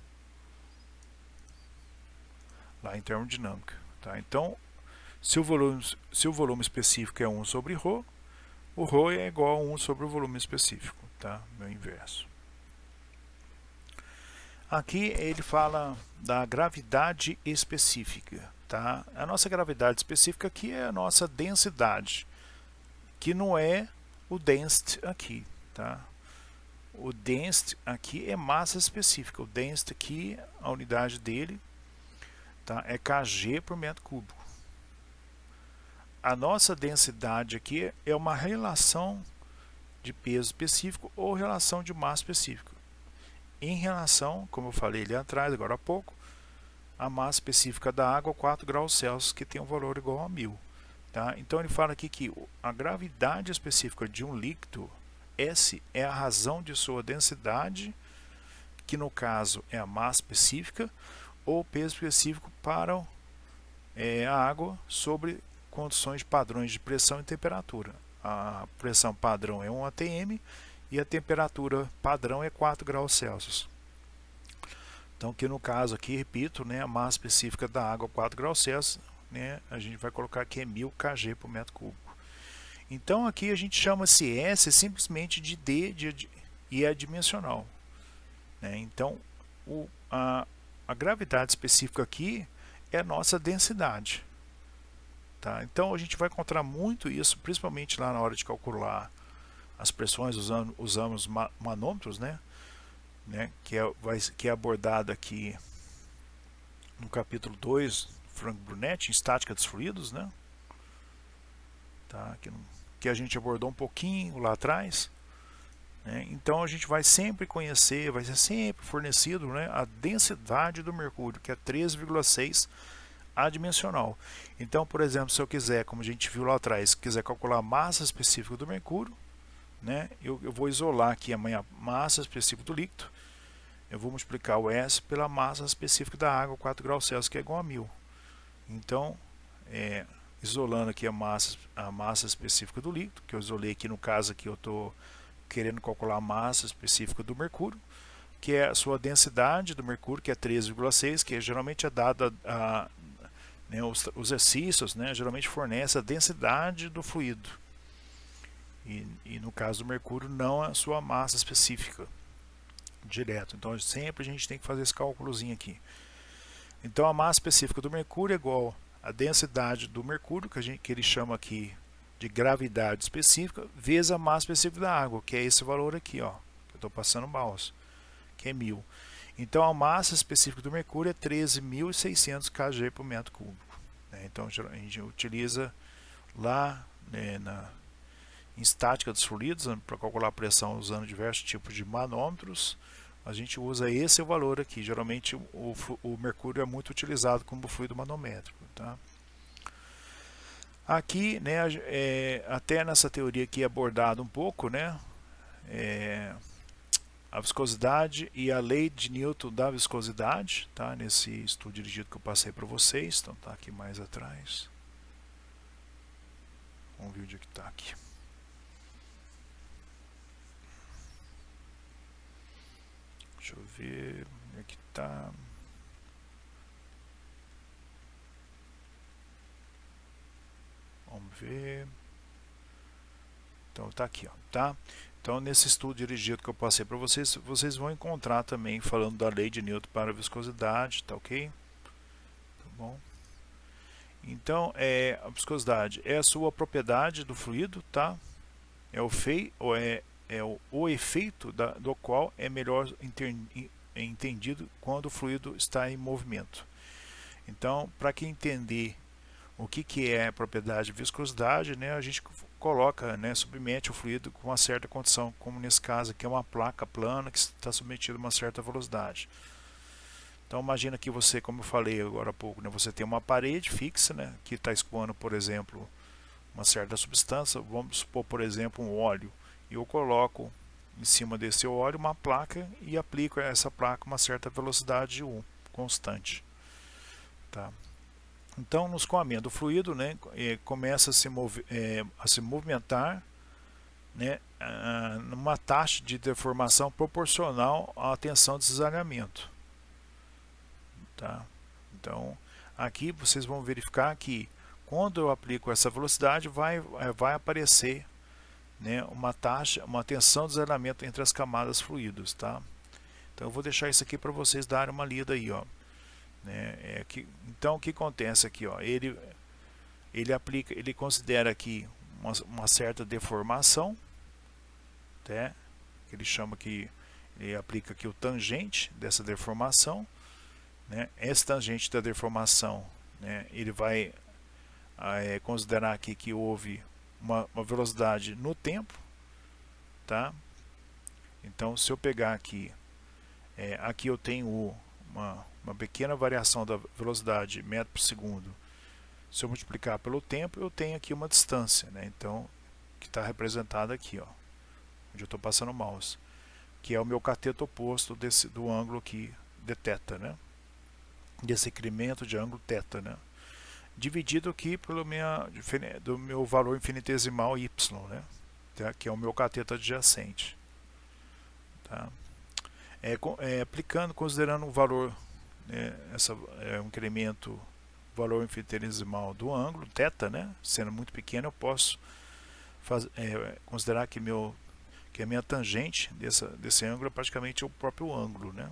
lá em termodinâmica, tá? Então, se o volume específico é 1 sobre ρ, o ρ é igual a 1 sobre o volume específico, tá? Meu inverso. Aqui ele fala da gravidade específica, tá? A nossa gravidade específica aqui é a nossa densidade, que não é o density aqui, tá? O density aqui é massa específica. O density aqui, a unidade dele, tá, é kg por metro cúbico. A nossa densidade aqui é uma relação de peso específico ou relação de massa específica. Em relação, como eu falei ali atrás, agora há pouco, a massa específica da água, 4 graus Celsius, que tem um valor igual a 1000. Tá? Então ele fala aqui que a gravidade específica de um líquido, S, é a razão de sua densidade, que no caso é a massa específica, ou peso específico para a água sobre condições de padrões de pressão e temperatura. A pressão padrão é 1 atm e a temperatura padrão é 4 graus Celsius. Então, que no caso aqui, repito, né, a massa específica da água 4 graus Celsius, né, a gente vai colocar aqui 1000 kg por metro cúbico. Então aqui a gente chama esse S simplesmente de D e é dimensional. Né? Então a gravidade específica aqui é a nossa densidade. Tá? Então a gente vai encontrar muito isso, principalmente lá na hora de calcular as pressões, usamos manômetros, né? Que é abordado aqui no capítulo 2, Frank Brunetti, em estática dos fluidos, né? Tá? Que a gente abordou um pouquinho lá atrás. Né? Então a gente vai sempre conhecer, vai ser sempre fornecido, né, a densidade do mercúrio, que é 13,6 adimensional. Então, por exemplo, se eu quiser, como a gente viu lá atrás, quiser calcular a massa específica do mercúrio, né, eu vou isolar aqui a minha massa específica do líquido, eu vou multiplicar o S pela massa específica da água, 4 graus Celsius, que é igual a 1000. Então, isolando aqui a massa específica do líquido, que eu isolei aqui no caso aqui, eu estou querendo calcular a massa específica do mercúrio, que é a sua densidade do mercúrio, que é 13,6, que geralmente é dada né, os exercícios, né, geralmente fornece a densidade do fluido. E no caso do mercúrio, não a sua massa específica direto. Então sempre a gente tem que fazer esse cálculozinho aqui. Então a massa específica do mercúrio é igual à densidade do mercúrio, que ele chama aqui de gravidade específica, vezes a massa específica da água, que é esse valor aqui, ó, que eu estou passando o mouse, que é 1000. Então a massa específica do mercúrio é 13.600 kg por metro cúbico. Né? Então a gente utiliza lá, né, em estática dos fluidos, para calcular a pressão usando diversos tipos de manômetros, a gente usa esse valor aqui. Geralmente o mercúrio é muito utilizado como fluido manométrico. Tá? Aqui, né, até nessa teoria aqui é abordado um pouco, né, a viscosidade e a lei de Newton da viscosidade, tá? Nesse estudo dirigido que eu passei para vocês. Então tá aqui mais atrás. Vamos ver onde é que está aqui. Deixa eu ver onde é que está. Vamos ver. Então tá aqui, ó, tá? Então nesse estudo dirigido que eu passei para vocês, vocês vão encontrar também falando da lei de Newton para a viscosidade, tá ok? Tá bom? Então a viscosidade é a sua propriedade do fluido, tá? É o efeito do qual é melhor entendido quando o fluido está em movimento. Então, para quem entender o que é a propriedade de viscosidade, né, a gente coloca, né, submete o fluido com uma certa condição, como nesse caso aqui é uma placa plana que está submetida a uma certa velocidade. Então imagina que você, como eu falei agora há pouco, né, você tem uma parede fixa, né, que está escoando, por exemplo, uma certa substância, vamos supor, por exemplo, um óleo, e eu coloco em cima desse óleo uma placa e aplico a essa placa uma certa velocidade de U, constante. Tá? Então, no escoamento do fluido, né, começa a se movimentar, né, numa taxa de deformação proporcional à tensão de cisalhamento. Tá? Então, aqui vocês vão verificar que quando eu aplico essa velocidade, vai aparecer, né, uma tensão de cisalhamento entre as camadas fluidos. Tá? Então, eu vou deixar isso aqui para vocês darem uma lida aí, ó. Né? Então o que acontece aqui, ó, ele considera aqui uma certa deformação, tá? Ele chama que ele aplica aqui o tangente dessa deformação, né? Esse tangente da deformação, né, ele vai considerar aqui que houve uma velocidade no tempo, tá? Então se eu pegar aqui, aqui eu tenho uma pequena variação da velocidade metro por segundo. Se eu multiplicar pelo tempo, eu tenho aqui uma distância, né? Então, que está representada aqui, ó, onde eu estou passando o mouse, que é o meu cateto oposto do ângulo aqui de θ, né? Desse incremento de ângulo θ, né? Dividido aqui do meu valor infinitesimal y, né? Tá? Que é o meu cateto adjacente. Tá? Considerando o valor, um incremento, valor infinitesimal do ângulo θ, né, sendo muito pequeno, eu posso considerar que a minha tangente desse ângulo é praticamente o próprio ângulo, né?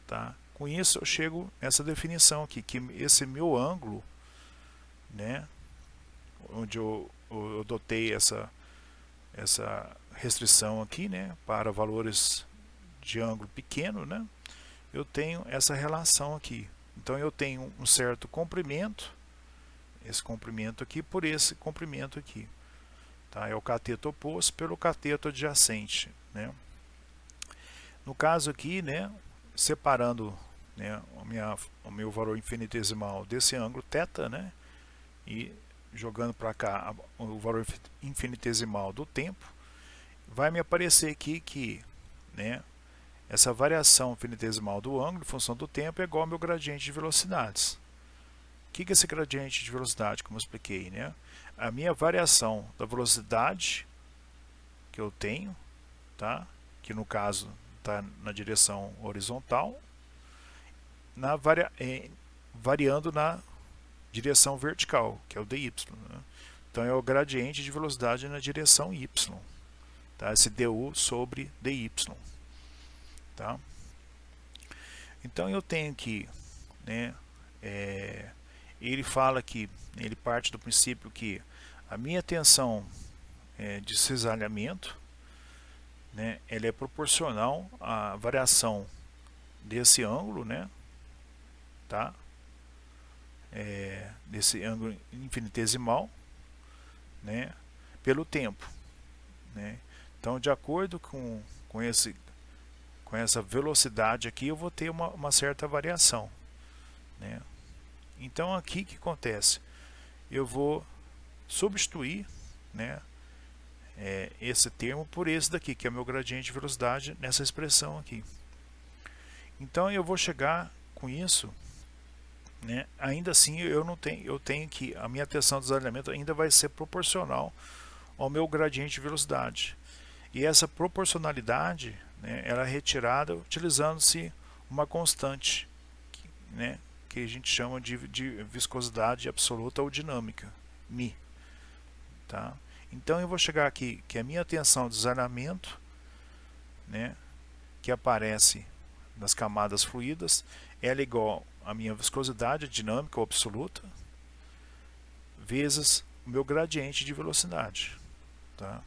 Tá? Com isso eu chego nessa definição aqui, que esse meu ângulo, né, onde eu dotei essa restrição aqui, né, para valores de ângulo pequeno, né, eu tenho essa relação aqui. Então eu tenho um certo comprimento, esse comprimento aqui por esse comprimento aqui. Tá? É o cateto oposto pelo cateto adjacente, né? No caso aqui, né, separando né, o meu valor infinitesimal desse ângulo θ, né, e jogando para cá o valor infinitesimal do tempo, vai me aparecer aqui que, né, essa variação infinitesimal do ângulo em função do tempo é igual ao meu gradiente de velocidades. O que é esse gradiente de velocidade, como eu expliquei, né? A minha variação da velocidade que eu tenho, tá? Que no caso está na direção horizontal, variando na direção vertical, que é o dy. Né? Então é o gradiente de velocidade na direção y, tá? Esse du sobre dy. Tá? Então eu tenho que, né, ele fala que, ele parte do princípio que a minha tensão de cisalhamento, né, ela é proporcional à variação desse ângulo, né, tá? Desse ângulo infinitesimal, né, pelo tempo, né? Então, de acordo com essa velocidade aqui, eu vou ter uma certa variação, né? Então, aqui o que acontece? Eu vou substituir, né, esse termo por esse daqui, que é o meu gradiente de velocidade nessa expressão aqui. Então, eu vou chegar com isso, né, ainda assim eu tenho que a minha tensão de desalinhamento ainda vai ser proporcional ao meu gradiente de velocidade. E essa proporcionalidade, né, ela é retirada utilizando-se uma constante, né, que a gente chama de viscosidade absoluta ou dinâmica, μ. Tá? Então eu vou chegar aqui que a minha tensão de desalinhamento, né, que aparece nas camadas fluídas, ela é igual à minha viscosidade dinâmica ou absoluta vezes o meu gradiente de velocidade. Tá?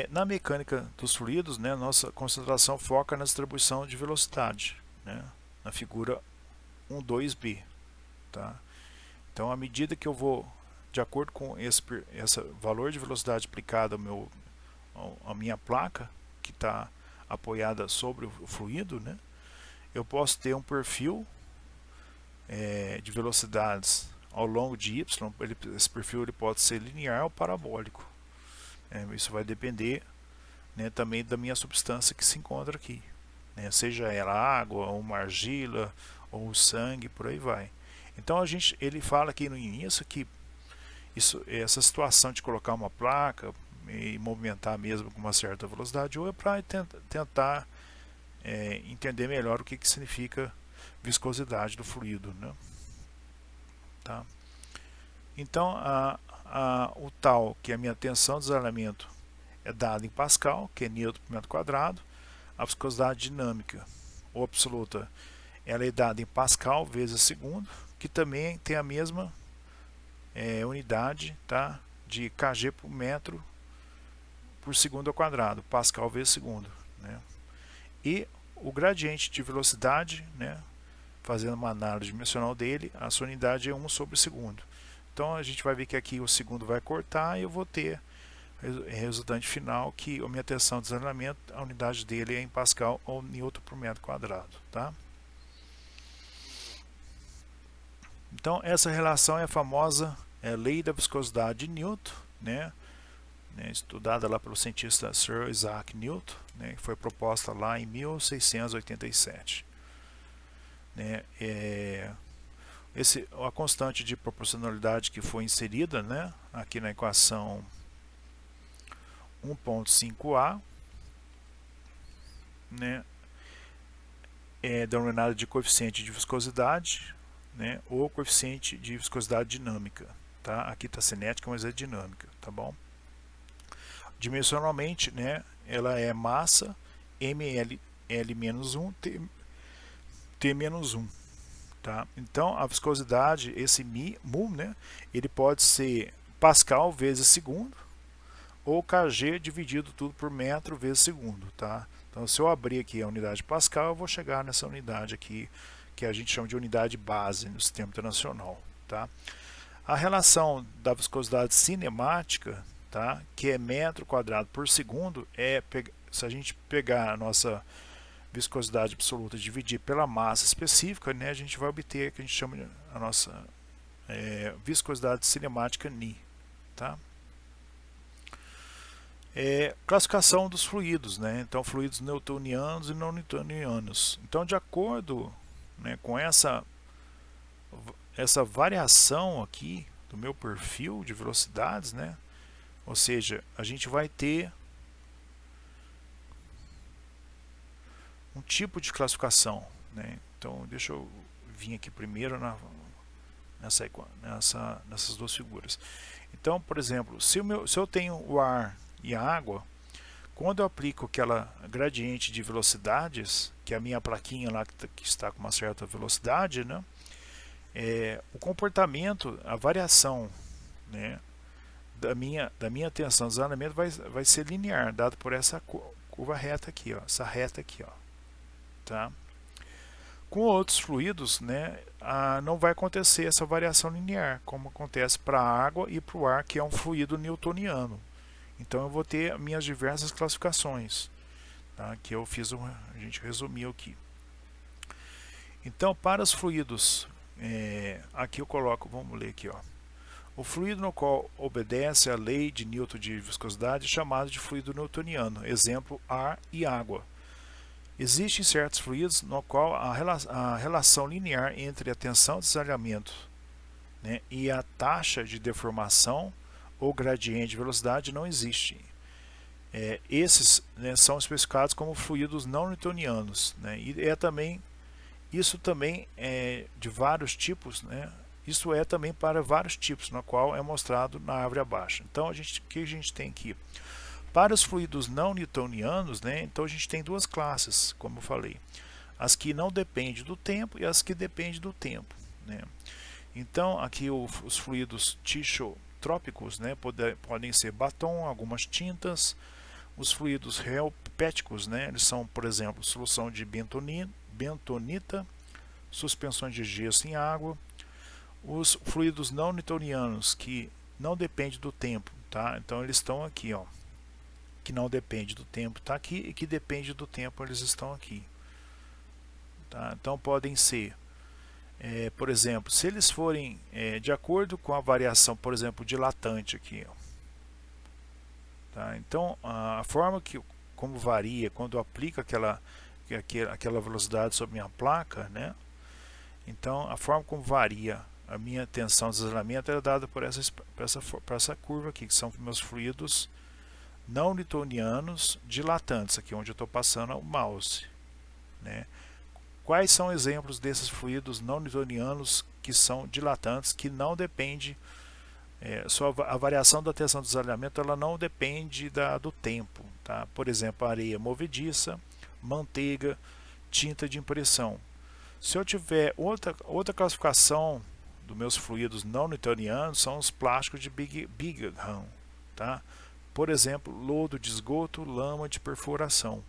Na mecânica dos fluidos, né, nossa concentração foca na distribuição de velocidade, né, na figura 1.2b. Tá? Então, à medida que eu vou, de acordo com esse valor de velocidade aplicado à minha placa, que está apoiada sobre o fluido, né, eu posso ter um perfil de velocidades ao longo de y. Esse perfil ele pode ser linear ou parabólico. Isso vai depender, né, também da minha substância que se encontra aqui, né, seja ela água, ou uma argila, ou sangue, por aí vai. Então ele fala aqui no início que essa situação de colocar uma placa e movimentar mesmo com uma certa velocidade, ou é para tentar entender melhor o que significa viscosidade do fluido, né? Tá? Então o tal, que é a minha tensão de desalinhamento, é dada em Pascal, que é Newton por metro quadrado. A viscosidade dinâmica ou absoluta, ela é dada em Pascal vezes segundo, que também tem a mesma unidade, tá, de kg por metro por segundo ao quadrado, Pascal vezes segundo, né? E o gradiente de velocidade, né, fazendo uma análise dimensional dele, a sua unidade é 1 sobre segundo. Então a gente vai ver que aqui o segundo vai cortar e eu vou ter resultante final que a minha tensão de desalinhamento, a unidade dele é em Pascal ou Newton por metro quadrado. Tá? Então essa relação é a famosa lei da viscosidade de Newton, né, estudada lá pelo cientista Sir Isaac Newton, né, que foi proposta lá em 1687. Né, a constante de proporcionalidade que foi inserida, né, aqui na equação 1.5a, né, é denominada de coeficiente de viscosidade, né, ou coeficiente de viscosidade dinâmica. Tá? Aqui está cinética, mas é dinâmica, tá bom? Dimensionalmente, né, ela é massa ml-1 t-1. Tá? Então a viscosidade, esse mu, né, ele pode ser Pascal vezes segundo ou kg dividido tudo por metro vezes segundo. Tá? Então se eu abrir aqui a unidade Pascal, eu vou chegar nessa unidade aqui que a gente chama de unidade base no sistema internacional. Tá? A relação da viscosidade cinemática, que é metro quadrado por segundo, se a gente pegar a nossa viscosidade absoluta dividir pela massa específica, né, a gente vai obter o que a gente chama de a nossa viscosidade cinemática Ni. Tá? Classificação dos fluidos, né? Então fluidos newtonianos e não newtonianos. Então, de acordo, né, com essa variação aqui do meu perfil de velocidades, né? Ou seja, a gente vai ter um tipo de classificação, né? Então deixa eu vir aqui primeiro nessas duas figuras. Então, por exemplo, se eu tenho o ar e a água, quando eu aplico aquela gradiente de velocidades, que é a minha plaquinha lá que está com uma certa velocidade, né? O comportamento, a variação, né, da minha tensão de desalinhamento vai ser linear, dado por essa curva reta aqui, ó, essa reta aqui, ó, tá? Com outros fluidos, né, não vai acontecer essa variação linear, como acontece para a água e para o ar, que é um fluido newtoniano. Então eu vou ter minhas diversas classificações, tá, que a gente resumiu aqui. Então, para os fluidos, aqui eu coloco, vamos ler aqui, ó. O fluido no qual obedece à lei de Newton de viscosidade é chamado de fluido newtoniano, exemplo, ar e água. Existem certos fluidos no qual a relação linear entre a tensão de desalinhamento, né, e a taxa de deformação ou gradiente de velocidade não existe. Esses, né, são especificados como fluidos não newtonianos, né, e isso também é de vários tipos, né? Isso é também para vários tipos, no qual é mostrado na árvore abaixo. Então, o que a gente tem aqui? Para os fluidos não newtonianos, né, então a gente tem duas classes, como eu falei. As que não dependem do tempo e as que dependem do tempo, né? Então, aqui os fluidos tixotrópicos, né, podem ser batom, algumas tintas. Os fluidos reopéticos, né, eles são, por exemplo, solução de bentonita, suspensões de gesso em água. Os fluidos não newtonianos, que não dependem do tempo, tá? Então eles estão aqui, ó, que não depende do tempo, tá aqui, e que depende do tempo, eles estão aqui, tá? Então podem ser, por exemplo, se eles forem de acordo com a variação, por exemplo, dilatante aqui, ó, tá? Então a forma como varia quando aplica aquela velocidade sobre minha placa, né? Então a forma como varia a minha tensão de desalinhamento é dada por essa curva aqui, que são meus fluidos não newtonianos dilatantes, aqui onde eu estou passando o mouse, né? Quais são exemplos desses fluidos não newtonianos que são dilatantes, que não depende, a variação da tensão de desalinhamento ela não depende do tempo, tá? Por exemplo, areia movediça, manteiga, tinta de impressão. Se eu tiver outra classificação dos meus fluidos não newtonianos, são os plásticos de Bingham, tá? Por exemplo, lodo de esgoto, lama de perfuração,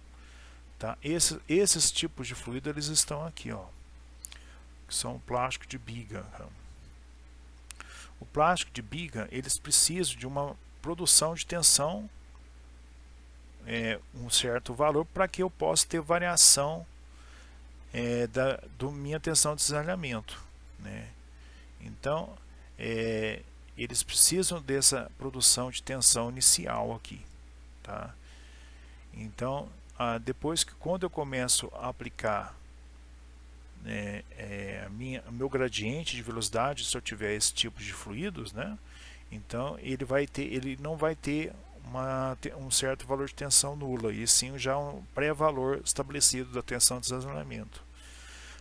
tá? Esses tipos de fluido eles estão aqui, ó, que são plástico de Bingham. O plástico de Bingham, eles precisam de uma produção de tensão, um certo valor, para que eu possa ter variação da minha tensão de desalinhamento, né? Então, eles precisam dessa produção de tensão inicial aqui, tá? Então, quando eu começo a aplicar o meu gradiente de velocidade, se eu tiver esse tipo de fluidos, né, então ele não vai ter um certo valor de tensão nula, e sim já um pré-valor estabelecido da tensão de desalinhamento.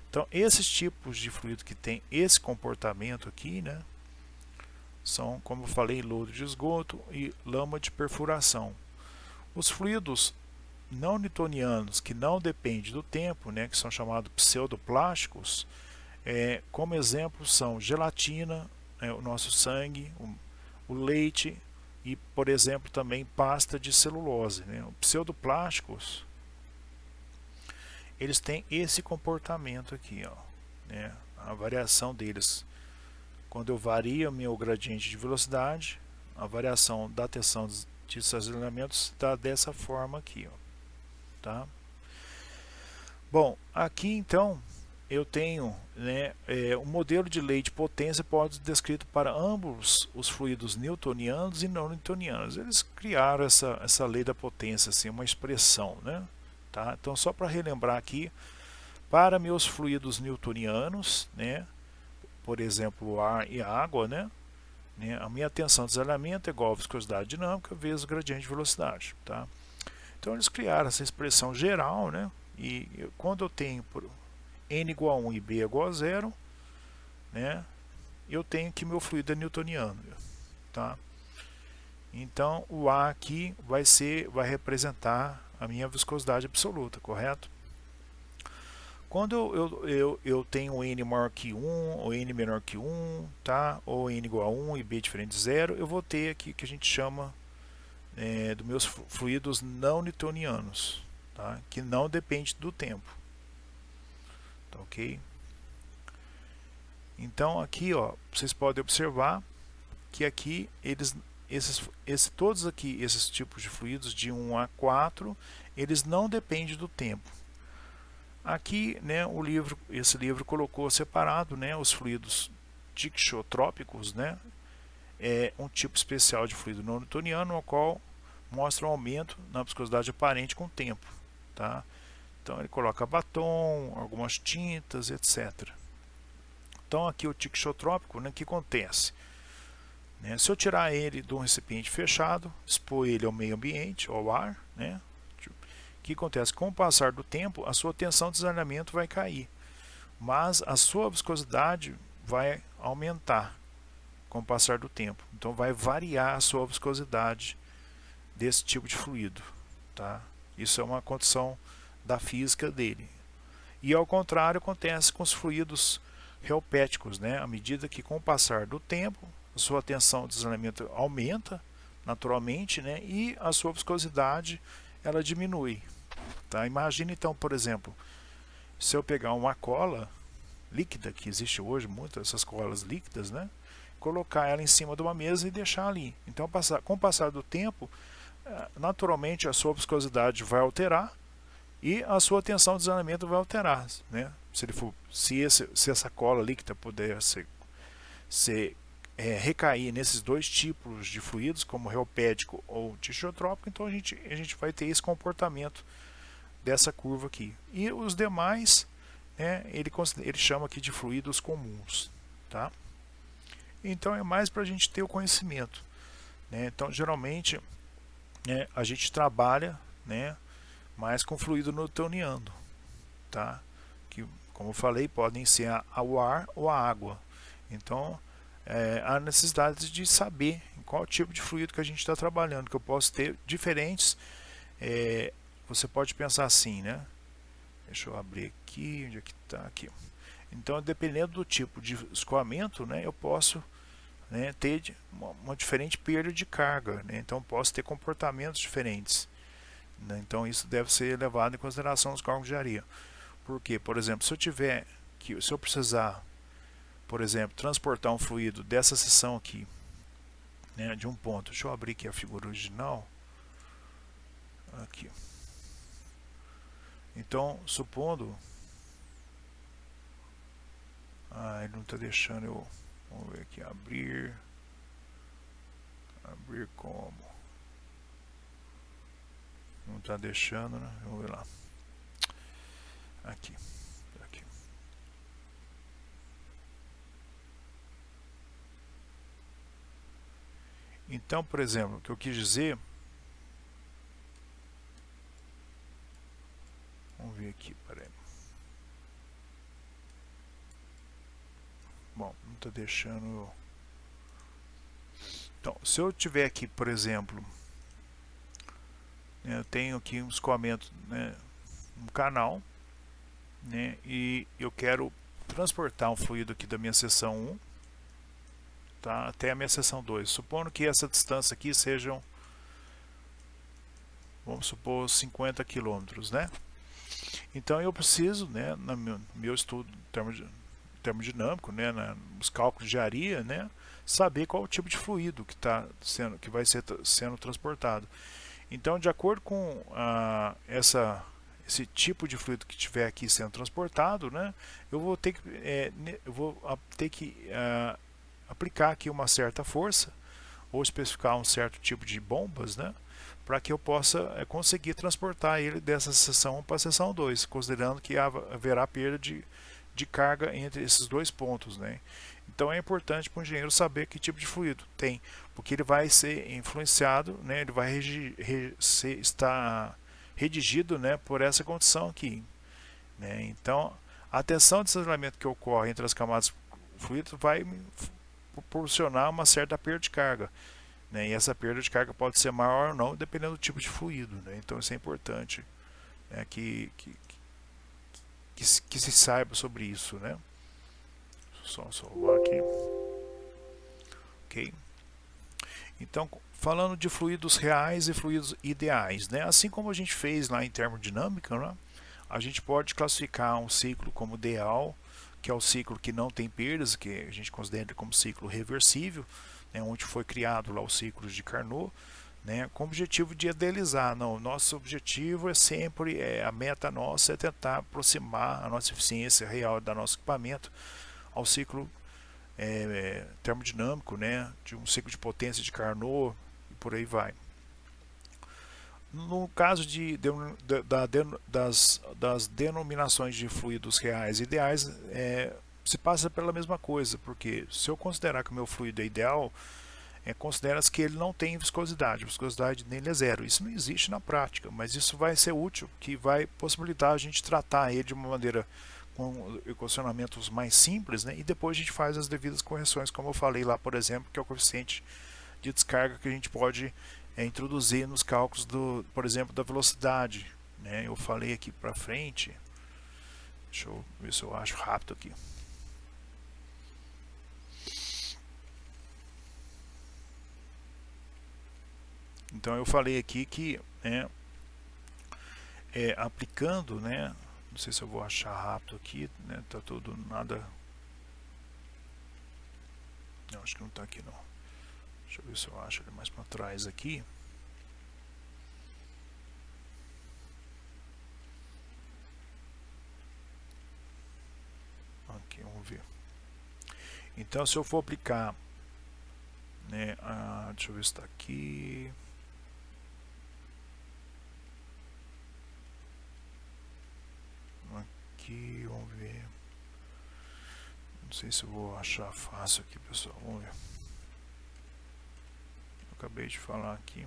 Então, esses tipos de fluido que tem esse comportamento aqui, né, são, como eu falei, lodo de esgoto e lama de perfuração. Os fluidos não newtonianos, que não dependem do tempo, né, que são chamados pseudoplásticos, como exemplo são gelatina, o nosso sangue, o leite e, por exemplo, também pasta de celulose, né. Os pseudoplásticos, eles têm esse comportamento aqui, ó, né, a variação deles. Quando eu vario meu gradiente de velocidade, a variação da tensão de desalinhamento está dessa forma aqui, ó, tá? Bom, aqui então eu tenho, né, um modelo de lei de potência pode ser descrito para ambos os fluidos newtonianos e não newtonianos. Eles criaram essa lei da potência, assim, uma expressão, né? Tá? Então, só para relembrar aqui, para meus fluidos newtonianos, né, por exemplo, o ar e a água, né, a minha tensão de desalinhamento é igual à viscosidade dinâmica vezes o gradiente de velocidade. Tá? Então, eles criaram essa expressão geral, né, e quando eu tenho n igual a 1 e b igual a 0, né, eu tenho que meu fluido é newtoniano. Tá? Então, o A aqui vai representar a minha viscosidade absoluta, correto? Quando eu tenho n maior que 1, ou n menor que 1, tá? Ou n igual a 1 e b diferente de 0, eu vou ter aqui que a gente chama dos meus fluidos não newtonianos, tá? Que não depende do tempo. Tá, ok? Então aqui, ó, vocês podem observar que aqui todos aqui esses tipos de fluidos de 1 a 4, eles não dependem do tempo. Aqui, né, esse livro colocou separado, né, os fluidos tixotrópicos, né, é um tipo especial de fluido não newtoniano, no qual mostra um aumento na viscosidade aparente com o tempo. Tá? Então ele coloca batom, algumas tintas, etc. Então aqui o tixotrópico, né, o que acontece? Se eu tirar ele de um recipiente fechado, expor ele ao meio ambiente, ao ar, né, o que acontece? Com o passar do tempo, a sua tensão de desalinhamento vai cair, mas a sua viscosidade vai aumentar com o passar do tempo. Então vai variar a sua viscosidade desse tipo de fluido. Tá? Isso é uma condição da física dele. E ao contrário acontece com os fluidos reopéticos, né? À medida que com o passar do tempo a sua tensão de desalinhamento aumenta naturalmente, né? E a sua viscosidade ela diminui. Tá? Imagina então, por exemplo, se eu pegar uma cola líquida, que existe hoje muitas dessas colas líquidas, né? Colocar ela em cima de uma mesa e deixar ali. Então, com o passar do tempo, naturalmente a sua viscosidade vai alterar e a sua tensão de desalinhamento vai alterar, né? Se essa cola líquida puder recair nesses dois tipos de fluidos, como reopédico ou tixotrópico, então a gente vai ter esse comportamento dessa curva aqui. E os demais, né, ele chama aqui de fluidos comuns. Tá? Então é mais para a gente ter o conhecimento. Né? Então geralmente a gente trabalha, né, mais com fluido newtoniano. Tá? Que, como eu falei, podem ser o ar ou a água. Então há necessidade de saber em qual tipo de fluido que a gente está trabalhando, que eu posso ter diferentes. Você pode pensar assim, né? Deixa eu abrir aqui, onde é que está aqui. Então, dependendo do tipo de escoamento, né, eu posso, né, ter uma diferente perda de carga, né? Então posso ter comportamentos diferentes, né? Então isso deve ser levado em consideração nos cálculos de areia. Porque, por exemplo, se eu precisar, por exemplo, transportar um fluido dessa seção aqui, né, de um ponto, deixa eu abrir aqui a figura original, aqui. Então, supondo, ele não está deixando eu, vamos ver aqui, abrir como, não está deixando, né? Vamos ver lá, aqui. Então, por exemplo, o que eu quis dizer, vamos ver aqui, peraí. Bom, não está deixando. Então, se eu tiver aqui, por exemplo, eu tenho aqui um escoamento, né, um canal, né, e eu quero transportar um fluido aqui da minha seção 1, tá, até a minha seção 2. Supondo que essa distância aqui sejam, vamos supor, 50 quilômetros, né? Então eu preciso, né, no meu estudo termodinâmico, né, nos cálculos de areia, né, saber qual o tipo de fluido que vai ser sendo transportado. Então, de acordo com esse tipo de fluido que estiver aqui sendo transportado, né, eu vou ter que, aplicar aqui uma certa força, ou especificar um certo tipo de bombas, né, para que eu possa conseguir transportar ele dessa seção 1 para a seção 2, considerando que haverá perda de carga entre esses dois pontos, né. Então é importante para o engenheiro saber que tipo de fluido tem, porque ele vai ser influenciado, né, ele vai estar redigido, né, por essa condição aqui, né. Então a tensão de desalinhamento que ocorre entre as camadas fluidas vai me proporcionar uma certa perda de carga, né, e essa perda de carga pode ser maior ou não, dependendo do tipo de fluido, né. Então isso é importante, né, que se saiba sobre isso, né. Só salvar aqui. Ok. Então, falando de fluidos reais e fluidos ideais, né? Assim como a gente fez lá em termodinâmica, né? A gente pode classificar um ciclo como ideal, que é o ciclo que não tem perdas, que a gente considera como ciclo reversível, né? Onde foi criado lá o ciclo de Carnot, né? Com o objetivo de idealizar. Não, nosso objetivo é sempre, a meta nossa é tentar aproximar a nossa eficiência real do nosso equipamento ao ciclo termodinâmico, né, de um ciclo de potência de Carnot e por aí vai. No caso das denominações de fluidos reais e ideais, se passa pela mesma coisa, porque se eu considerar que o meu fluido é ideal, considera-se que ele não tem viscosidade, a viscosidade nele é zero. Isso não existe na prática, mas isso vai ser útil, que vai possibilitar a gente tratar ele de uma maneira com equacionamentos mais simples, né? E depois a gente faz as devidas correções, como eu falei lá, por exemplo, que é o coeficiente de descarga que a gente pode introduzir nos cálculos, por exemplo, da velocidade, né? Eu falei aqui para frente, deixa eu ver se eu acho rápido aqui. Então eu falei aqui que aplicando, né? Não sei se eu vou achar rápido aqui, né? Tá tudo nada. Não, acho que não tá aqui não. Deixa eu ver se eu acho ele mais para trás aqui. Aqui, vamos ver. Então, se eu for aplicar, né? Deixa eu ver se está aqui. Aqui, vamos ver. Não sei se eu vou achar fácil aqui, pessoal. Vamos ver. Eu acabei de falar aqui.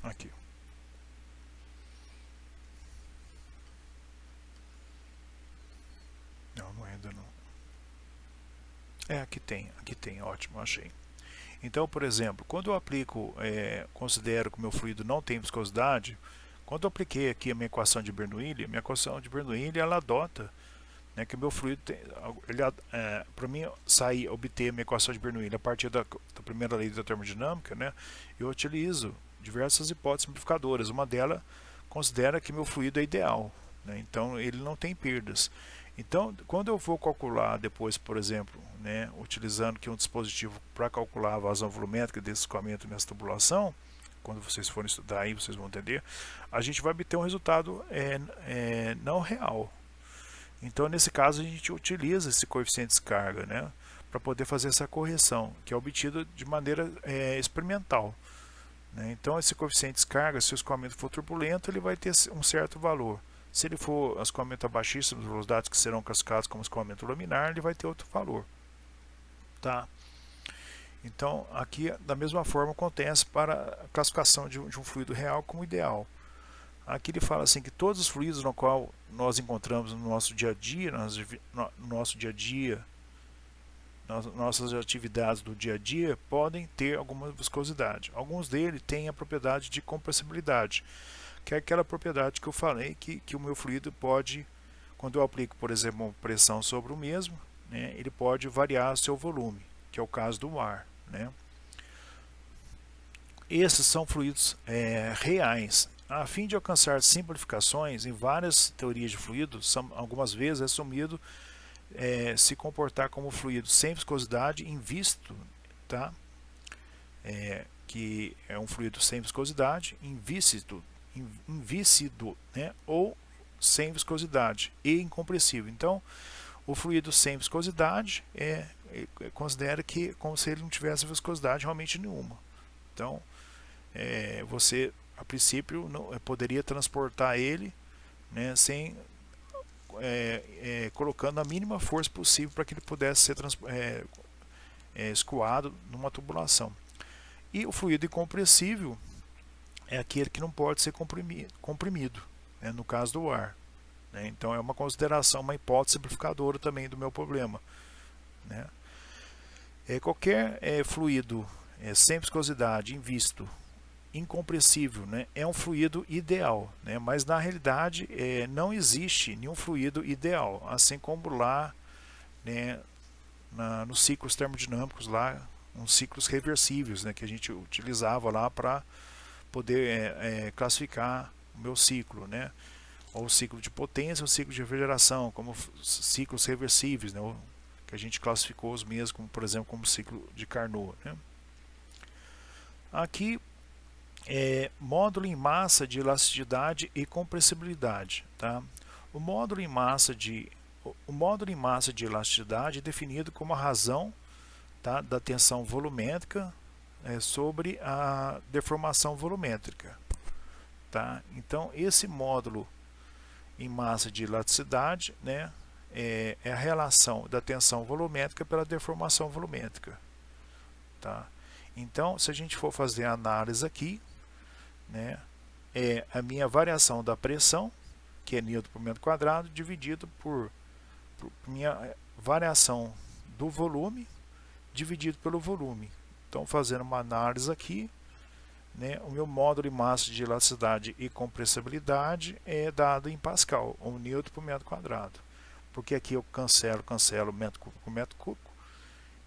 Aqui. Não, ainda não. Aqui tem, ótimo, achei. Então, por exemplo, quando eu aplico, considero que o meu fluido não tem viscosidade, quando eu apliquei aqui a minha equação de Bernoulli, ela adota, né, que o meu fluido para mim obter a minha equação de Bernoulli a partir da primeira lei da termodinâmica, né, eu utilizo diversas hipóteses simplificadoras. Uma delas considera que meu fluido é ideal, né, então ele não tem perdas. Então, quando eu vou calcular depois, por exemplo, né, utilizando aqui um dispositivo para calcular a vazão volumétrica desse escoamento nessa tubulação, quando vocês forem estudar aí, vocês vão entender, a gente vai obter um resultado não real. Então, nesse caso, a gente utiliza esse coeficiente de descarga, né, para poder fazer essa correção, que é obtido de maneira experimental. Né. Então, esse coeficiente de descarga, se o escoamento for turbulento, ele vai ter um certo valor. Se ele for escoamento baixíssimo, os dados que serão classificados como escoamento laminar, ele vai ter outro valor. Tá? Então, aqui, da mesma forma, acontece para a classificação de um fluido real como ideal. Aqui ele fala assim que todos os fluidos no qual nós encontramos no nosso dia a dia, nossas atividades do dia a dia, podem ter alguma viscosidade. Alguns deles têm a propriedade de compressibilidade, que é aquela propriedade que eu falei que o meu fluido pode, quando eu aplico, por exemplo, uma pressão sobre o mesmo, né, ele pode variar o seu volume, que é o caso do ar. Né. Esses são fluidos reais. A fim de alcançar simplificações em várias teorias de fluidos, algumas vezes é assumido se comportar como fluido sem viscosidade em visto, tá? que é um fluido sem viscosidade, invícido, né, ou sem viscosidade e incompressível. Então, o fluido sem viscosidade considera que como se ele não tivesse viscosidade realmente nenhuma. Então, você a princípio não poderia transportar ele, né, sem colocando a mínima força possível para que ele pudesse ser escoado numa tubulação. E o fluido incompressível é aquele que não pode ser comprimido, né, no caso do ar, né? Então é uma consideração, uma hipótese simplificadora também do meu problema, né? Qualquer fluido sem viscosidade, invícido, incompressível, né, é um fluido ideal, né? Mas na realidade não existe nenhum fluido ideal, assim como lá, né, nos ciclos termodinâmicos, lá uns ciclos reversíveis, né, que a gente utilizava lá para poder classificar o meu ciclo, né, ou o ciclo de potência, ou o ciclo de refrigeração, como ciclos reversíveis, né, que a gente classificou os mesmos, como, por exemplo, como ciclo de Carnot, né. Aqui módulo em massa de elasticidade e compressibilidade, tá? O módulo em massa de elasticidade é definido como a razão, tá, da tensão volumétrica sobre a deformação volumétrica, tá? Então esse módulo em massa de elasticidade, né, é a relação da tensão volumétrica pela deformação volumétrica, tá? Então, se a gente for fazer a análise aqui, né, é a minha variação da pressão, que é Newton por metro quadrado, dividido por minha variação do volume, dividido pelo volume. Então, fazendo uma análise aqui, né, o meu módulo em massa de elasticidade e compressibilidade é dado em Pascal, 1 Newton por metro quadrado. Porque aqui eu cancelo metro cúbico por metro cúbico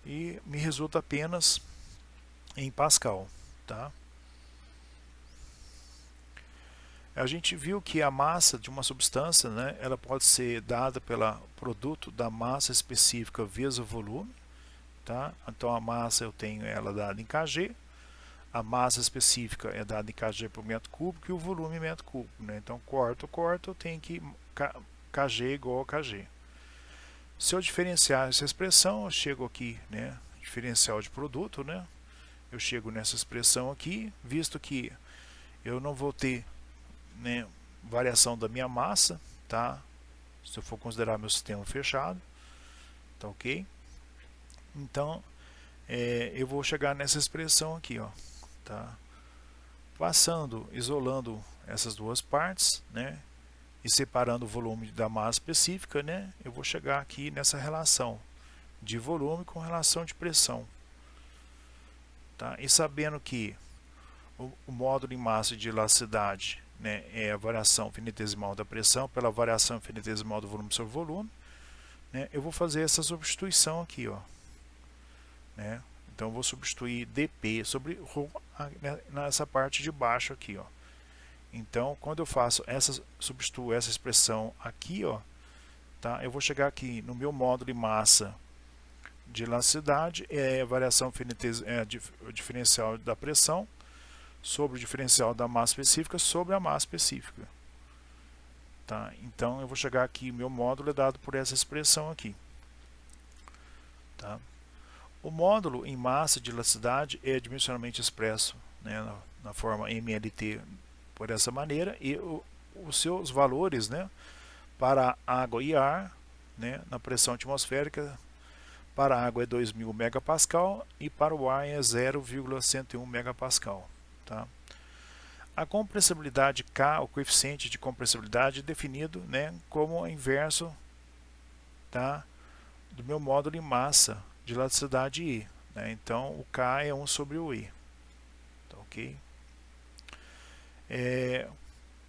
e me resulta apenas em Pascal, tá? A gente viu que a massa de uma substância, né, ela pode ser dada pelo produto da massa específica vezes o volume, tá? Então a massa eu tenho ela dada em kg, a massa específica é dada em kg por metro cúbico e o volume em metro cúbico, né? Então corto, eu tenho que kg igual a kg. Se eu diferenciar essa expressão, eu chego aqui, né, diferencial de produto, né? Eu chego nessa expressão aqui, visto que eu não vou ter, né, variação da minha massa, tá? Se eu for considerar meu sistema fechado, tá ok? Então, eu vou chegar nessa expressão aqui, ó, tá? Isolando essas duas partes, né, e separando o volume da massa específica, né, eu vou chegar aqui nessa relação de volume com relação de pressão, tá? E sabendo que o módulo em massa de elasticidade, né, é a variação infinitesimal da pressão pela variação infinitesimal do volume sobre volume, né, eu vou fazer essa substituição aqui, ó, né? Então eu vou substituir dp sobre ρ nessa parte de baixo aqui, ó. Então quando eu faço substituo essa expressão aqui, ó, tá? Eu vou chegar aqui no meu módulo em massa de elasticidade, a variação o diferencial da pressão sobre o diferencial da massa específica sobre a massa específica, tá? Então eu vou chegar aqui, meu módulo é dado por essa expressão aqui, tá? O módulo em massa de elasticidade é dimensionalmente expresso, né, na forma MLT por essa maneira, e os seus valores, né, para água e ar, né, na pressão atmosférica, para a água é 2000 megapascal e para o ar é 0,101 megapascal, tá? A compressibilidade K, o coeficiente de compressibilidade, é definido, né, como o inverso, tá, do meu módulo em massa de elasticidade I, né? Então o K é 1 sobre o I, tá ok?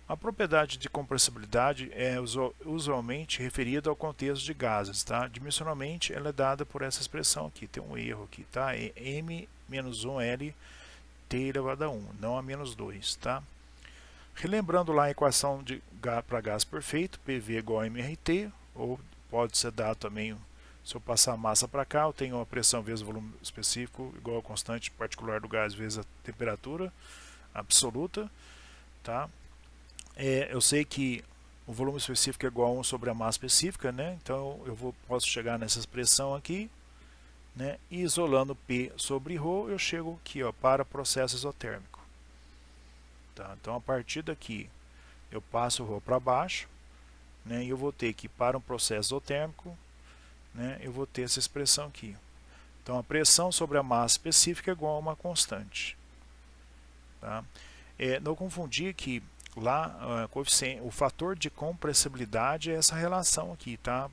A propriedade de compressibilidade é usualmente referida ao contexto de gases, tá? Dimensionalmente ela é dada por essa expressão aqui, tem um erro aqui, tá? É m-1l T elevado a 1, não a menos 2, tá? Relembrando lá a equação para gás perfeito, PV igual a mRT, ou pode ser dado também Se eu passar a massa para cá, eu tenho a pressão vezes o volume específico igual a constante particular do gás vezes a temperatura absoluta, tá? Eu sei que o volume específico é igual a 1 sobre a massa específica, né? Então eu posso chegar nessa expressão aqui, né? E isolando P sobre ρ, eu chego aqui, ó, para processo isotérmico. Tá? Então a partir daqui eu passo o ρ para baixo, né? E eu vou ter que, para um processo isotérmico, né, eu vou ter essa expressão aqui. Então a pressão sobre a massa específica é igual a uma constante. Tá? Não confundir que lá o fator de compressibilidade é essa relação aqui, tá?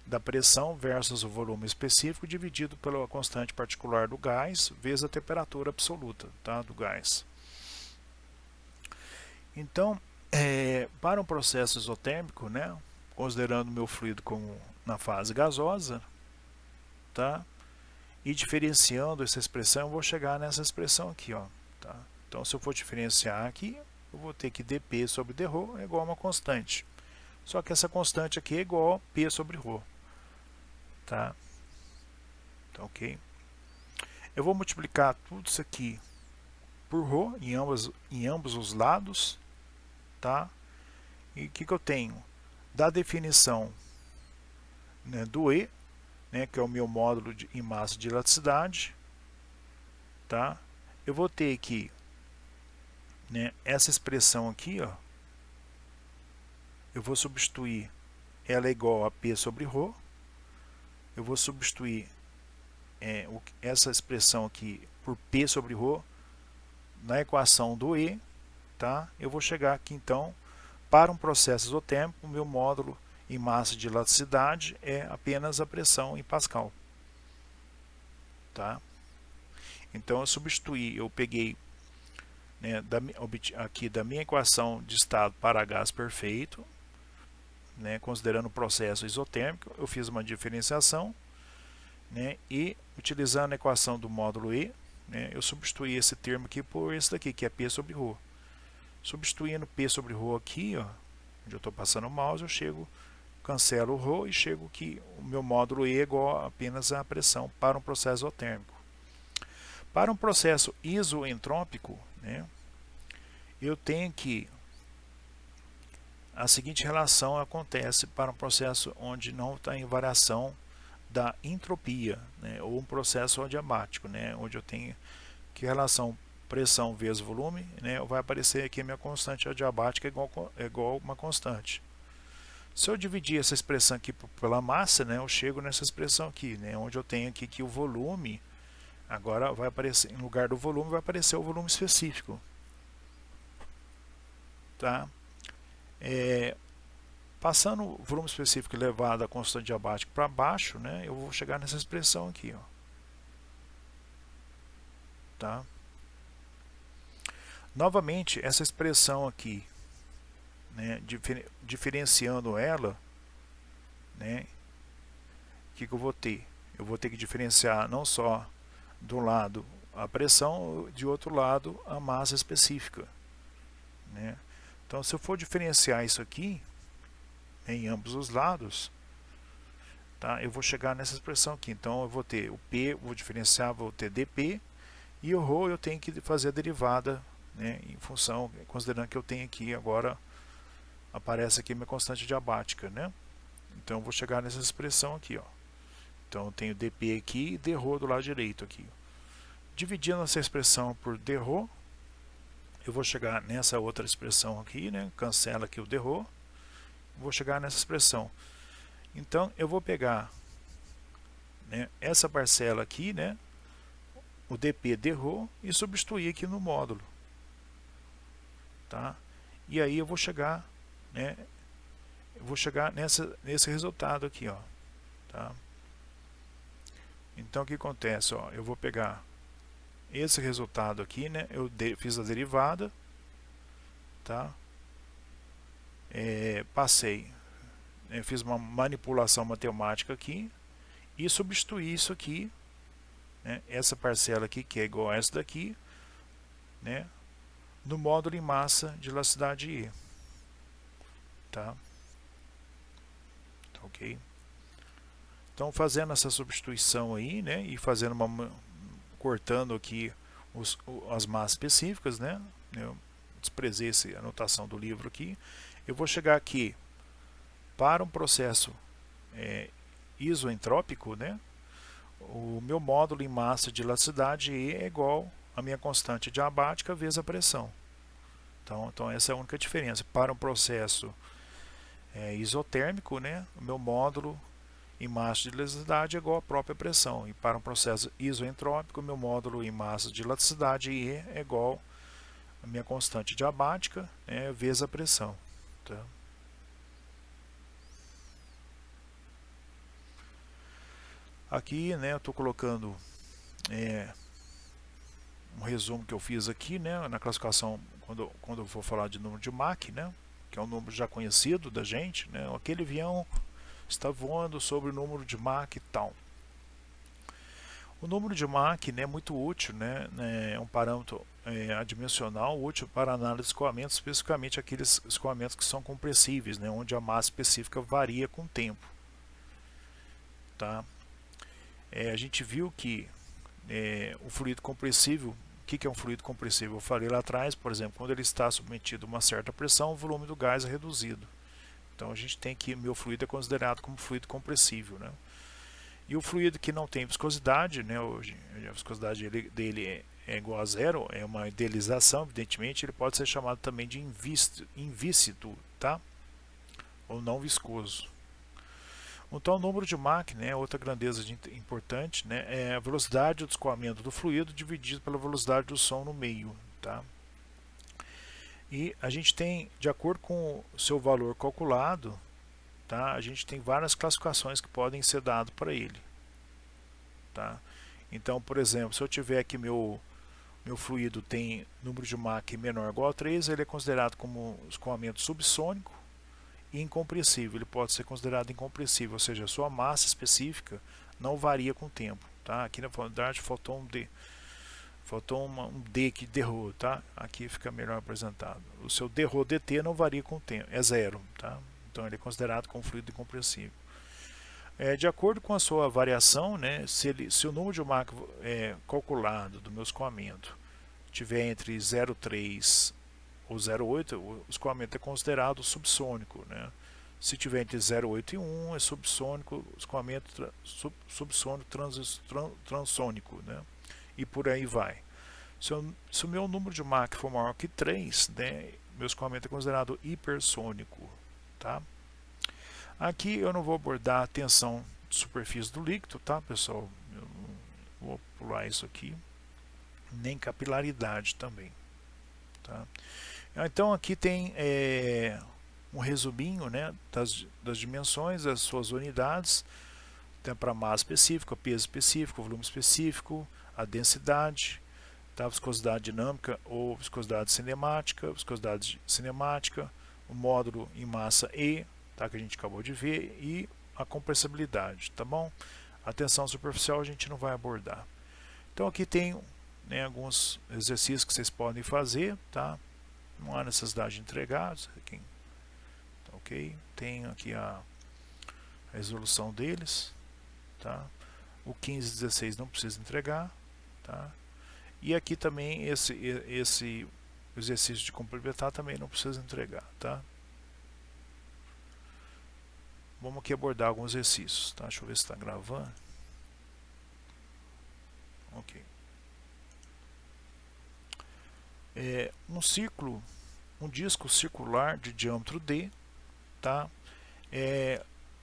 Da pressão versus o volume específico dividido pela constante particular do gás vezes a temperatura absoluta, tá? Do gás. Então, para um processo isotérmico, né, considerando meu fluido como na fase gasosa, tá? E diferenciando essa expressão, eu vou chegar nessa expressão aqui, ó, tá? Então, se eu for diferenciar aqui, eu vou ter que dP sobre dρ é igual a uma constante. Só que essa constante aqui é igual a P sobre ρ. Tá? Então, ok. Eu vou multiplicar tudo isso aqui por ρ em ambos os lados. Tá? E o que eu tenho? Da definição, né, do E, né, que é o meu módulo em massa de elasticidade, tá? Eu vou ter aqui, né, essa expressão aqui, ó, eu vou substituir, ela é igual a P sobre ρ, eu vou substituir essa expressão aqui por P sobre ρ na equação do E, tá? Eu vou chegar aqui então, para um processo isotérmico, o meu módulo em massa de elasticidade é apenas a pressão em Pascal. Tá? Então eu peguei, né, aqui da minha equação de estado para gás perfeito, né, considerando o processo isotérmico, eu fiz uma diferenciação, né, e utilizando a equação do módulo E, né, eu substituí esse termo aqui por esse daqui, que é P sobre ρ. Substituindo P sobre ρ aqui, ó, onde eu estou passando o mouse, eu chego, cancelo o ρ e chego que o meu módulo E é igual a apenas a pressão para um processo isotérmico. Para um processo isoentrópico, né, eu tenho que a seguinte relação acontece para um processo onde não está em variação da entropia, né, ou um processo adiabático, né, onde eu tenho que relação pressão vezes volume, né, vai aparecer aqui a minha constante adiabática é igual a uma constante. Se eu dividir essa expressão aqui pela massa, né, eu chego nessa expressão aqui, né, onde eu tenho aqui que o volume, agora vai aparecer, em lugar do volume, vai aparecer o volume específico. Tá? Passando o volume específico elevado a constante diabática para baixo, né, eu vou chegar nessa expressão aqui. Ó. Tá? Novamente, essa expressão aqui, né, diferenciando ela, né, o que eu vou ter? Eu vou ter que diferenciar não só de um lado a pressão, de outro lado a massa específica. Né? Então, se eu for diferenciar isso aqui, em ambos os lados, tá, eu vou chegar nessa expressão aqui. Então, eu vou ter o P, vou diferenciar, vou ter dP, e o ρ eu tenho que fazer a derivada, né, em função, considerando que eu tenho aqui agora, aparece aqui minha constante diabática, né? Então eu vou chegar nessa expressão aqui, ó. Então eu tenho dP aqui e dρ do lado direito aqui. Dividindo essa expressão por dρ, eu vou chegar nessa outra expressão aqui, né? Cancela aqui o dρ, vou chegar nessa expressão. Então eu vou pegar, né, essa parcela aqui, né, o dP dρ, e substituir aqui no módulo. Tá? E aí eu vou chegar, né, nesse resultado aqui, ó. Tá? Então o que acontece? Ó, eu vou pegar esse resultado aqui, né, eu fiz a derivada, tá? Passei, fiz uma manipulação matemática aqui e substituí isso aqui, né, essa parcela aqui, que é igual a essa daqui, né, no módulo em massa de elasticidade E. Tá? Ok? Então, fazendo essa substituição aí, né, e fazendo cortando aqui as massas específicas, né, eu desprezei essa anotação do livro aqui, eu vou chegar aqui para um processo isoentrópico, né, o meu módulo em massa de elasticidade E é igual à minha constante diabática vezes a pressão. Então essa é a única diferença. Para um processo isotérmico, né, o meu módulo em massa de elasticidade é igual à própria pressão. E para um processo isoentrópico, meu módulo em massa de elasticidade E é igual à minha constante diabática, né, vezes a pressão. Tá? Aqui, né, eu estou colocando um resumo que eu fiz aqui, né, na classificação, quando eu for falar de número de Mach, né, que é um número já conhecido da gente, né, aquele avião está voando sobre o número de Mach e tal. O número de Mach, né, é muito útil, né, é um parâmetro adimensional útil para análise de escoamentos, especificamente aqueles escoamentos que são compressíveis, né, onde a massa específica varia com o tempo. Tá? A gente viu que o fluido compressível, o que é um fluido compressível? Eu falei lá atrás, por exemplo, quando ele está submetido a uma certa pressão, o volume do gás é reduzido. Então a gente tem que, meu fluido é considerado como fluido compressível, né? E o fluido que não tem viscosidade, né, a viscosidade dele é igual a zero, é uma idealização, evidentemente, ele pode ser chamado também de invícido, tá? Ou não viscoso. Então o número de Mach, né, outra grandeza importante, né, é a velocidade do escoamento do fluido dividido pela velocidade do som no meio. Tá? E a gente tem, de acordo com o seu valor calculado, tá, a gente tem várias classificações que podem ser dadas para ele. Tá? Então, por exemplo, se eu tiver aqui meu fluido tem número de Mach menor ou igual a 3, ele é considerado como escoamento subsônico e incompressível. Ele pode ser considerado incompressível, ou seja, a sua massa específica não varia com o tempo. Tá? Aqui na verdade faltou um D. Faltou um D que derrou, tá? Aqui fica melhor apresentado. O seu derrou DT não varia com o tempo, é zero, tá? Então ele é considerado como fluido incompressível. De acordo com a sua variação, né, se o número de Mach calculado do meu escoamento tiver entre 0,3 ou 0,8, o escoamento é considerado subsônico, né? Se tiver entre 0,8 e 1 é subsônico, escoamento subsônico transônico, né? E por aí vai. Se o meu número de Mach for maior que 3, né, meu escoamento é considerado hipersônico. Tá? Aqui eu não vou abordar a tensão de superfície do líquido, tá, pessoal? Eu vou pular isso aqui. Nem capilaridade também. Tá? Então aqui tem um resuminho, né, das dimensões, das suas unidades. Tem para massa específica, peso específico, volume específico, a densidade, tá? Viscosidade dinâmica ou viscosidade cinemática, o módulo em massa E, tá? Que a gente acabou de ver, e a compressibilidade, tá bom? A tensão superficial a gente não vai abordar. Então aqui tem, né, alguns exercícios que vocês podem fazer, tá? Não há necessidade de entregar, tá, ok? Tem aqui a resolução deles, tá? O 15 e 16 não precisa entregar, tá? E aqui também esse exercício de complementar também não precisa entregar, tá? Vamos aqui abordar alguns exercícios, tá? Deixa eu ver se está gravando. Ok. Um disco circular de diâmetro D, tá?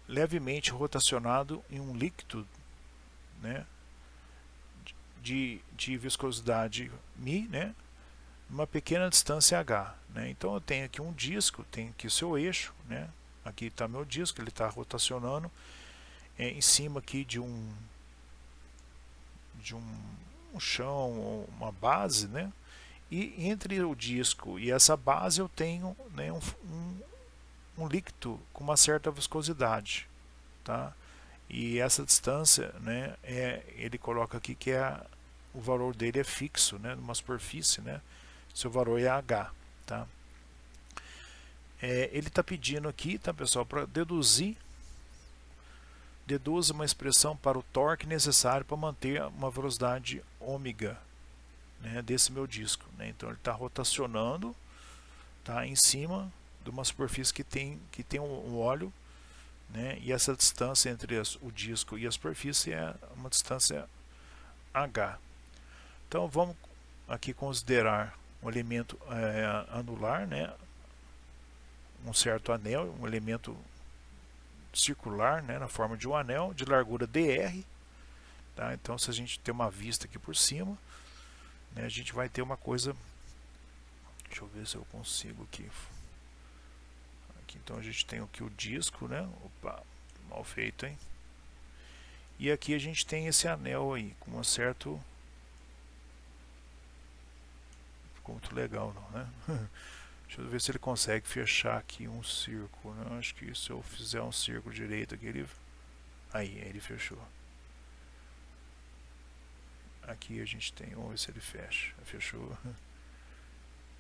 Levemente rotacionado em um líquido, né, de viscosidade μ, né, uma pequena distância h, né. Então eu tenho aqui um disco, tenho aqui o seu eixo, né, aqui está meu disco, ele está rotacionando em cima aqui de um chão, uma base, né, e entre o disco e essa base eu tenho, né, um líquido com uma certa viscosidade, tá? E essa distância, né, ele coloca aqui que o valor dele é fixo, né, numa superfície, né, seu valor é h, tá? Ele está pedindo aqui, tá, pessoal, para deduzir Deduza uma expressão para o torque necessário para manter uma velocidade ômega, né, desse meu disco, né? Então ele está rotacionando, tá, em cima de uma superfície que tem um óleo, né, e essa distância entre o disco e a superfície é uma distância h. Então vamos aqui considerar um elemento anular, né, um certo anel, um elemento circular, né, na forma de um anel de largura dr, tá? Então se a gente tem uma vista aqui por cima, né, a gente vai ter uma coisa, deixa eu ver se eu consigo aqui, então a gente tem aqui o disco, né, opa, mal feito, hein, e aqui a gente tem esse anel aí com um certo, ficou muito legal não, né? Deixa eu ver se ele consegue fechar aqui um círculo, né? Acho que se eu fizer um círculo direito aqui, aí ele fechou. Aqui a gente tem, vamos ver se ele fecha. Fechou.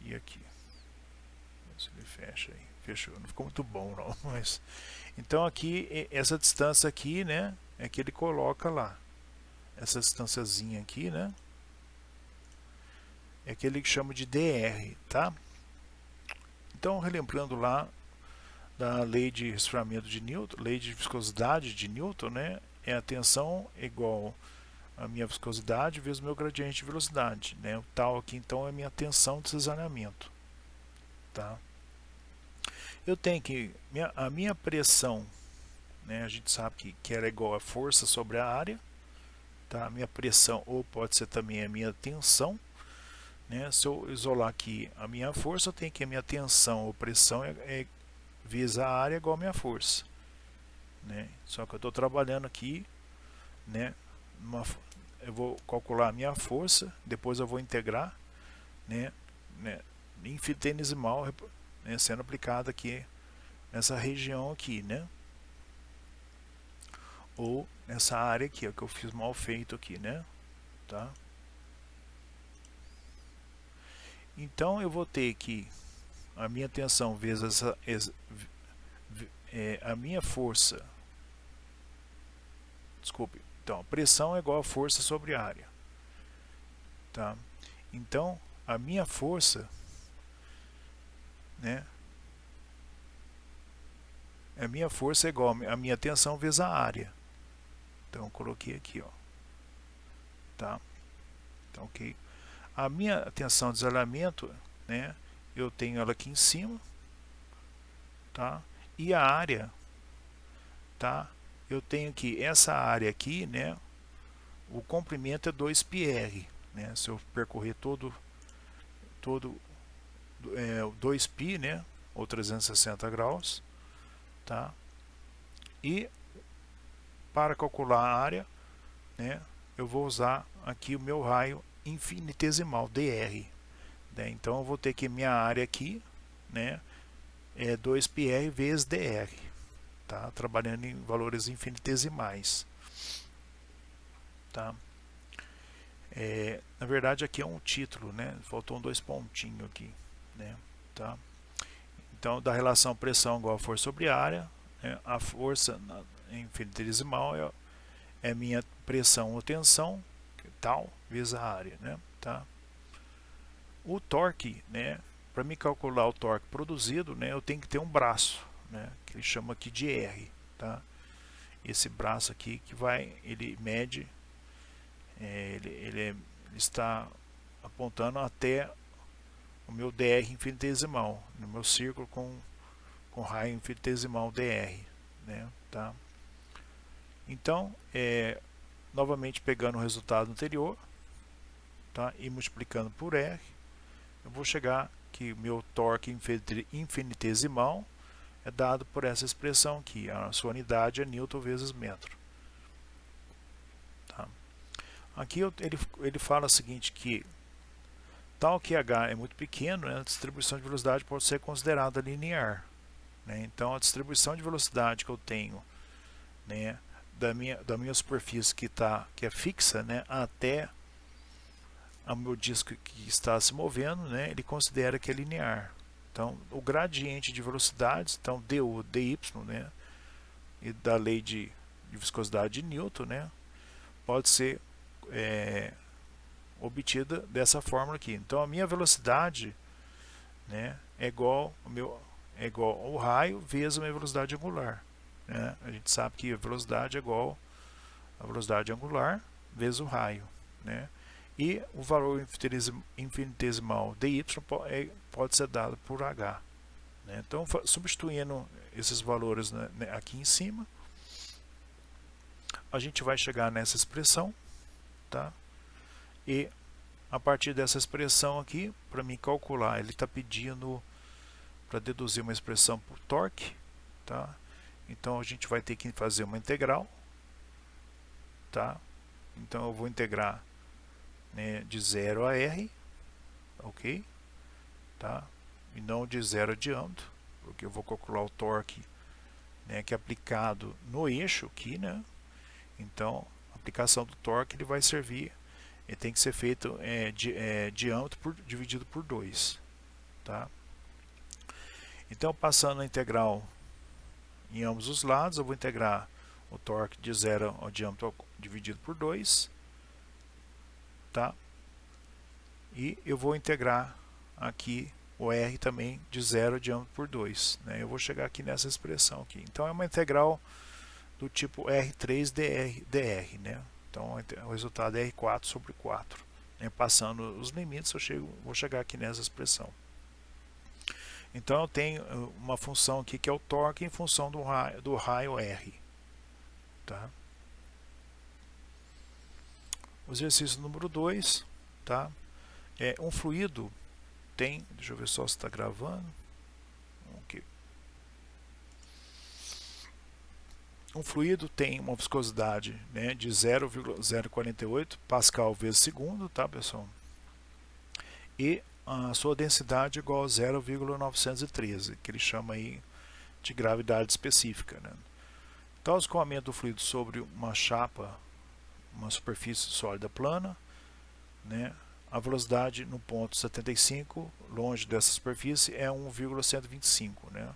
E aqui. Vamos ver se ele fecha aí. Fechou. Não ficou muito bom não, mas então aqui essa distância aqui, né, é que ele coloca lá. Essa distânciazinha aqui, né, é que ele chama de dr, tá? Então, relembrando lá da lei de resfriamento de Newton, lei de viscosidade de Newton, né, é a tensão igual a minha viscosidade vezes o meu gradiente de velocidade, né? O tal aqui então é a minha tensão de cisalhamento, tá? Eu tenho que a minha pressão, né, a gente sabe que ela é igual a força sobre a área, tá? A minha pressão, ou pode ser também a minha tensão, né? Se eu isolar aqui a minha força, eu tenho que a minha tensão ou pressão vezes a área igual a minha força, né? Só que eu estou trabalhando aqui, né, eu vou calcular a minha força, depois eu vou integrar, né, infinitesimal, né, sendo aplicada aqui nessa região aqui, né, ou nessa área aqui, ó, que eu fiz mal feito aqui, né, tá? Então eu vou ter que a minha tensão vezes a minha força, desculpe, então a pressão é igual a força sobre a área, tá? Então a minha força, né, a minha força é igual a minha tensão vezes a área. Então eu coloquei aqui, ó, tá? Então, ok. A minha tensão de isolamento, né, eu tenho ela aqui em cima, tá? E a área, tá? Eu tenho aqui essa área aqui, né? O comprimento é 2πr, né? Se eu percorrer todo 2π, né? Ou 360 graus, tá? E para calcular a área, né, eu vou usar aqui o meu raio infinitesimal, dr, né? Então eu vou ter que minha área aqui, né, é 2πr vezes dr, tá? Trabalhando em valores infinitesimais, tá? Na verdade aqui é um título, né? Faltou dois pontinhos aqui, né? Tá? Então da relação pressão igual a força sobre área, né? A força infinitesimal é minha pressão ou tensão, tal, vezes a área, né? Tá? O torque, né? Para me calcular o torque produzido, né, eu tenho que ter um braço, né, que ele chama aqui de R, tá? Esse braço aqui que ele mede, ele está apontando até o meu dr infinitesimal, no meu círculo com raio infinitesimal dr, né, tá? Então, novamente pegando o resultado anterior, tá, e multiplicando por R, eu vou chegar que o meu torque infinitesimal é dado por essa expressão aqui. A sua unidade é Newton vezes metro. Tá? Aqui ele fala o seguinte, que tal que H é muito pequeno, né, a distribuição de velocidade pode ser considerada linear, né? Então a distribuição de velocidade que eu tenho, né, da minha superfície que é fixa, né, até o meu disco que está se movendo, né, ele considera que é linear. Então, o gradiente de velocidades, então du, dy, né, e da lei de de viscosidade de Newton, né, pode ser obtida dessa fórmula aqui. Então a minha velocidade, né, é igual ao raio vezes a minha velocidade angular, né? A gente sabe que a velocidade é igual a velocidade angular vezes o raio, né? E o valor infinitesimal dy pode ser dado por h, né? Então, substituindo esses valores, né, aqui em cima, a gente vai chegar nessa expressão, tá? E a partir dessa expressão aqui, para mim calcular, ele está pedindo para deduzir uma expressão por torque, tá? Então a gente vai ter que fazer uma integral, tá? Então eu vou integrar, né, de 0 a r, ok? Tá? E não de 0 a diâmetro, porque eu vou calcular o torque, né, que é aplicado no eixo aqui, né? Então a aplicação do torque ele vai servir, ele tem que ser feito diâmetro dividido por 2, tá? Então, passando a integral em ambos os lados, eu vou integrar o torque de 0 ao diâmetro dividido por 2, tá? E eu vou integrar aqui o r também de 0 ao diâmetro por 2, né? Eu vou chegar aqui nessa expressão aqui. Então, é uma integral do tipo R3 dr, né? Então, o resultado é R4 sobre 4. Né? Passando os limites, vou chegar aqui nessa expressão. Então, eu tenho uma função aqui que é o torque em função do raio R. Tá? O exercício número 2. Tá? Um fluido tem... Deixa eu ver só se está gravando. Okay. Um fluido tem uma viscosidade, né, de 0,048 Pascal vezes segundo, tá, pessoal? E a sua densidade é igual a 0,913, que ele chama aí de gravidade específica, né? Então, o escoamento do fluido sobre uma chapa, uma superfície sólida plana, né, a velocidade no ponto 75, longe dessa superfície, é 1,125, né?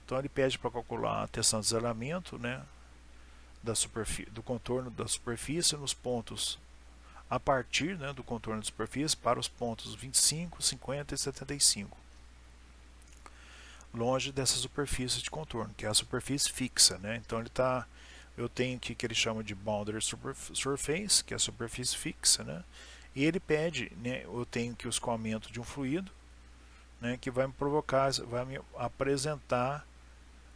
Então, ele pede para calcular a tensão de desalamento, né, do contorno da superfície nos pontos a partir, né, do contorno da superfície para os pontos 25, 50 e 75, longe dessa superfície de contorno, que é a superfície fixa, né? Então eu tenho aqui que ele chama de boundary surface, que é a superfície fixa, né? E ele pede, né, eu tenho que o escoamento de um fluido, né, que vai me provocar, vai me apresentar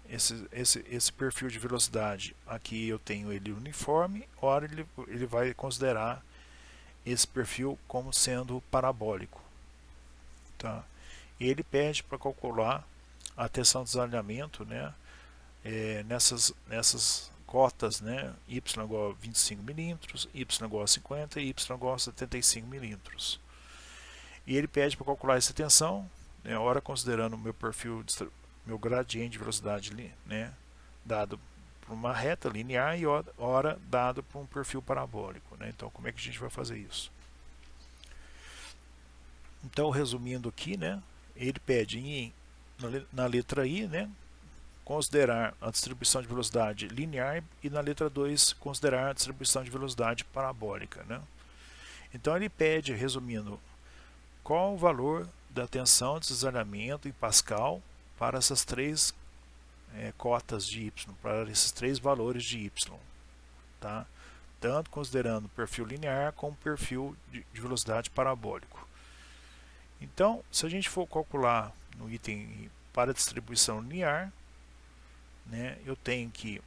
esse perfil de velocidade. Aqui eu tenho ele uniforme, ora ele vai considerar esse perfil como sendo parabólico, tá? E ele pede para calcular a tensão de desalinhamento, né, nessas cotas, né, y igual a 25 milímetros, y igual a 50 e y igual a 75 milímetros. E ele pede para calcular essa tensão, né, ora considerando o meu perfil, meu gradiente de velocidade, né, dado por uma reta linear e ora dado por um perfil parabólico, né? Então, como é que a gente vai fazer isso? Então, resumindo aqui, né, ele pede na letra I, né, considerar a distribuição de velocidade linear e na letra 2 considerar a distribuição de velocidade parabólica, né? Então ele pede, resumindo, qual o valor da tensão de desalinhamento em Pascal para essas três cotas de y, para esses três valores de y, tá? Tanto considerando perfil linear como perfil de velocidade parabólico. Então, se a gente for calcular no item para distribuição linear, né, eu tenho que,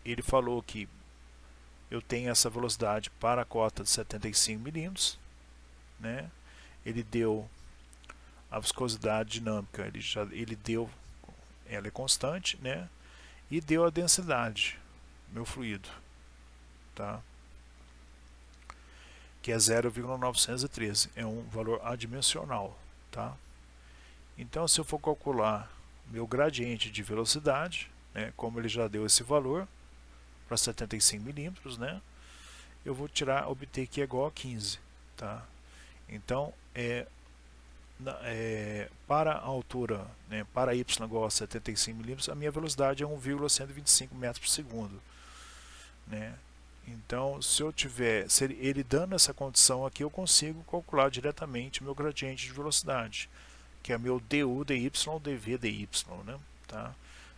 ele falou que eu tenho essa velocidade para a cota de 75 milímetros, né? Ele deu a viscosidade dinâmica, ele deu, ela é constante, né? E deu a densidade, meu fluido, tá? Que é 0,913, é um valor adimensional, tá? Então, se eu for calcular meu gradiente de velocidade, né, como ele já deu esse valor para 75 milímetros, né, eu vou obter que é igual a 15, tá? Então, para a altura, né, para y igual a 75 milímetros, a minha velocidade é 1,125 metros por segundo, né? Então, se eu tiver, se ele dando essa condição aqui, eu consigo calcular diretamente meu gradiente de velocidade, que é meu du dy dv dy, né? Tá?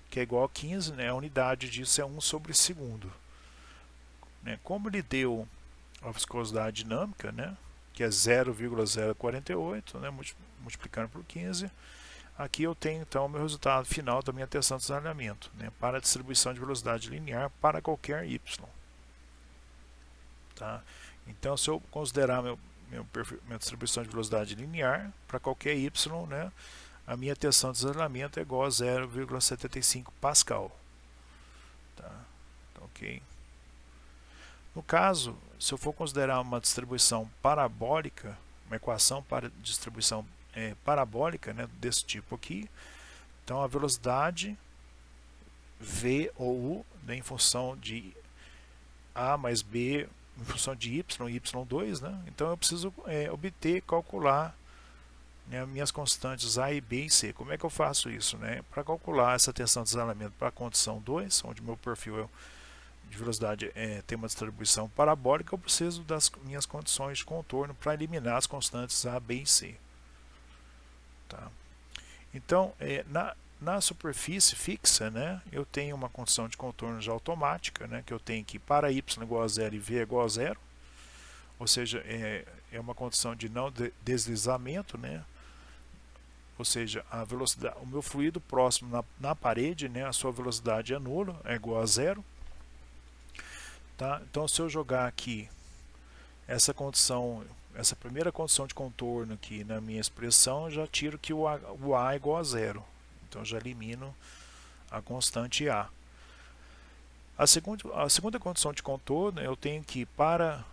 Que é igual a 15, né? A unidade disso é 1 sobre segundo. Né? Como ele deu a viscosidade dinâmica, né? Que é 0,048, né? Multiplicando por 15, aqui eu tenho então o meu resultado final da minha tensão de desalinhamento, né? Para a distribuição de velocidade linear para qualquer y. Tá? Então, se eu considerar minha distribuição de velocidade linear para qualquer y, né, a minha tensão de desalinhamento é igual a 0,75 Pascal. Tá? Então, ok. No caso, se eu for considerar uma distribuição parabólica, uma equação para distribuição parabólica, né, desse tipo aqui, então a velocidade v ou u, né, em função de a mais b em função de y e y2, né? Então eu preciso obter, calcular, né, minhas constantes a e b e c. Como é que eu faço isso? Né? Para calcular essa tensão de desalinhamento para a condição 2, onde meu perfil de velocidade tem uma distribuição parabólica, eu preciso das minhas condições de contorno para eliminar as constantes a, b e c. Tá? Então, na superfície fixa, né, eu tenho uma condição de contorno já automática, né, que eu tenho que para y igual a 0 e v igual a 0, ou seja, é uma condição de não deslizamento, né, ou seja, a velocidade, o meu fluido próximo na parede, né, a sua velocidade é nula, é igual a 0. Tá? Então, se eu jogar aqui essa condição, essa primeira condição de contorno aqui na minha expressão, eu já tiro que o a é igual a 0. Então já elimino a constante A. A segunda condição de contorno, eu tenho que para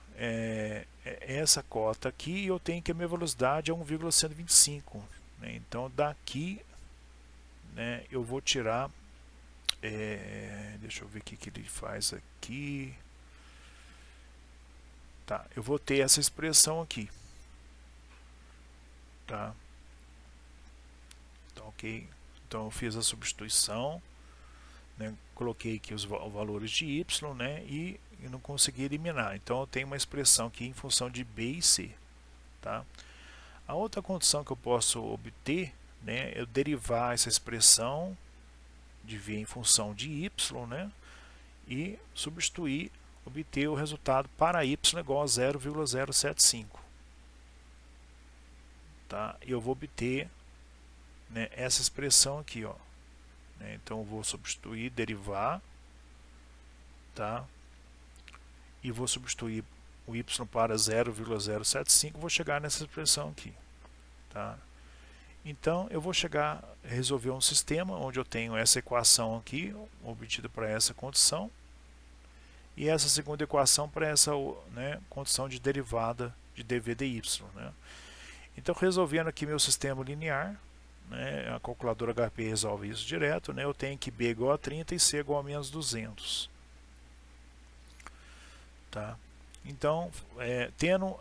essa cota aqui, eu tenho que a minha velocidade é 1,125. Né? Então daqui, né, eu vou tirar, deixa eu ver o que ele faz aqui. Tá, eu vou ter essa expressão aqui. Tá? Então, ok. Então eu fiz a substituição, né, coloquei aqui os valores de y, né, e não consegui eliminar. Então eu tenho uma expressão aqui em função de b e c. Tá? A outra condição que eu posso obter, né, é eu derivar essa expressão de v em função de y, né, e substituir, obter o resultado para y igual a 0,075. Tá? E eu vou obter, né, essa expressão aqui, ó. Então eu vou substituir, derivar, tá? E vou substituir o y para 0,075, vou chegar nessa expressão aqui, tá? Então eu vou chegar a resolver um sistema onde eu tenho essa equação aqui, obtida para essa condição, e essa segunda equação para essa, né, condição de derivada de dv dy, né? Então, resolvendo aqui meu sistema linear, né, a calculadora HP resolve isso direto, né, eu tenho que B igual a 30 e C igual a menos 200. Tá? Então, tendo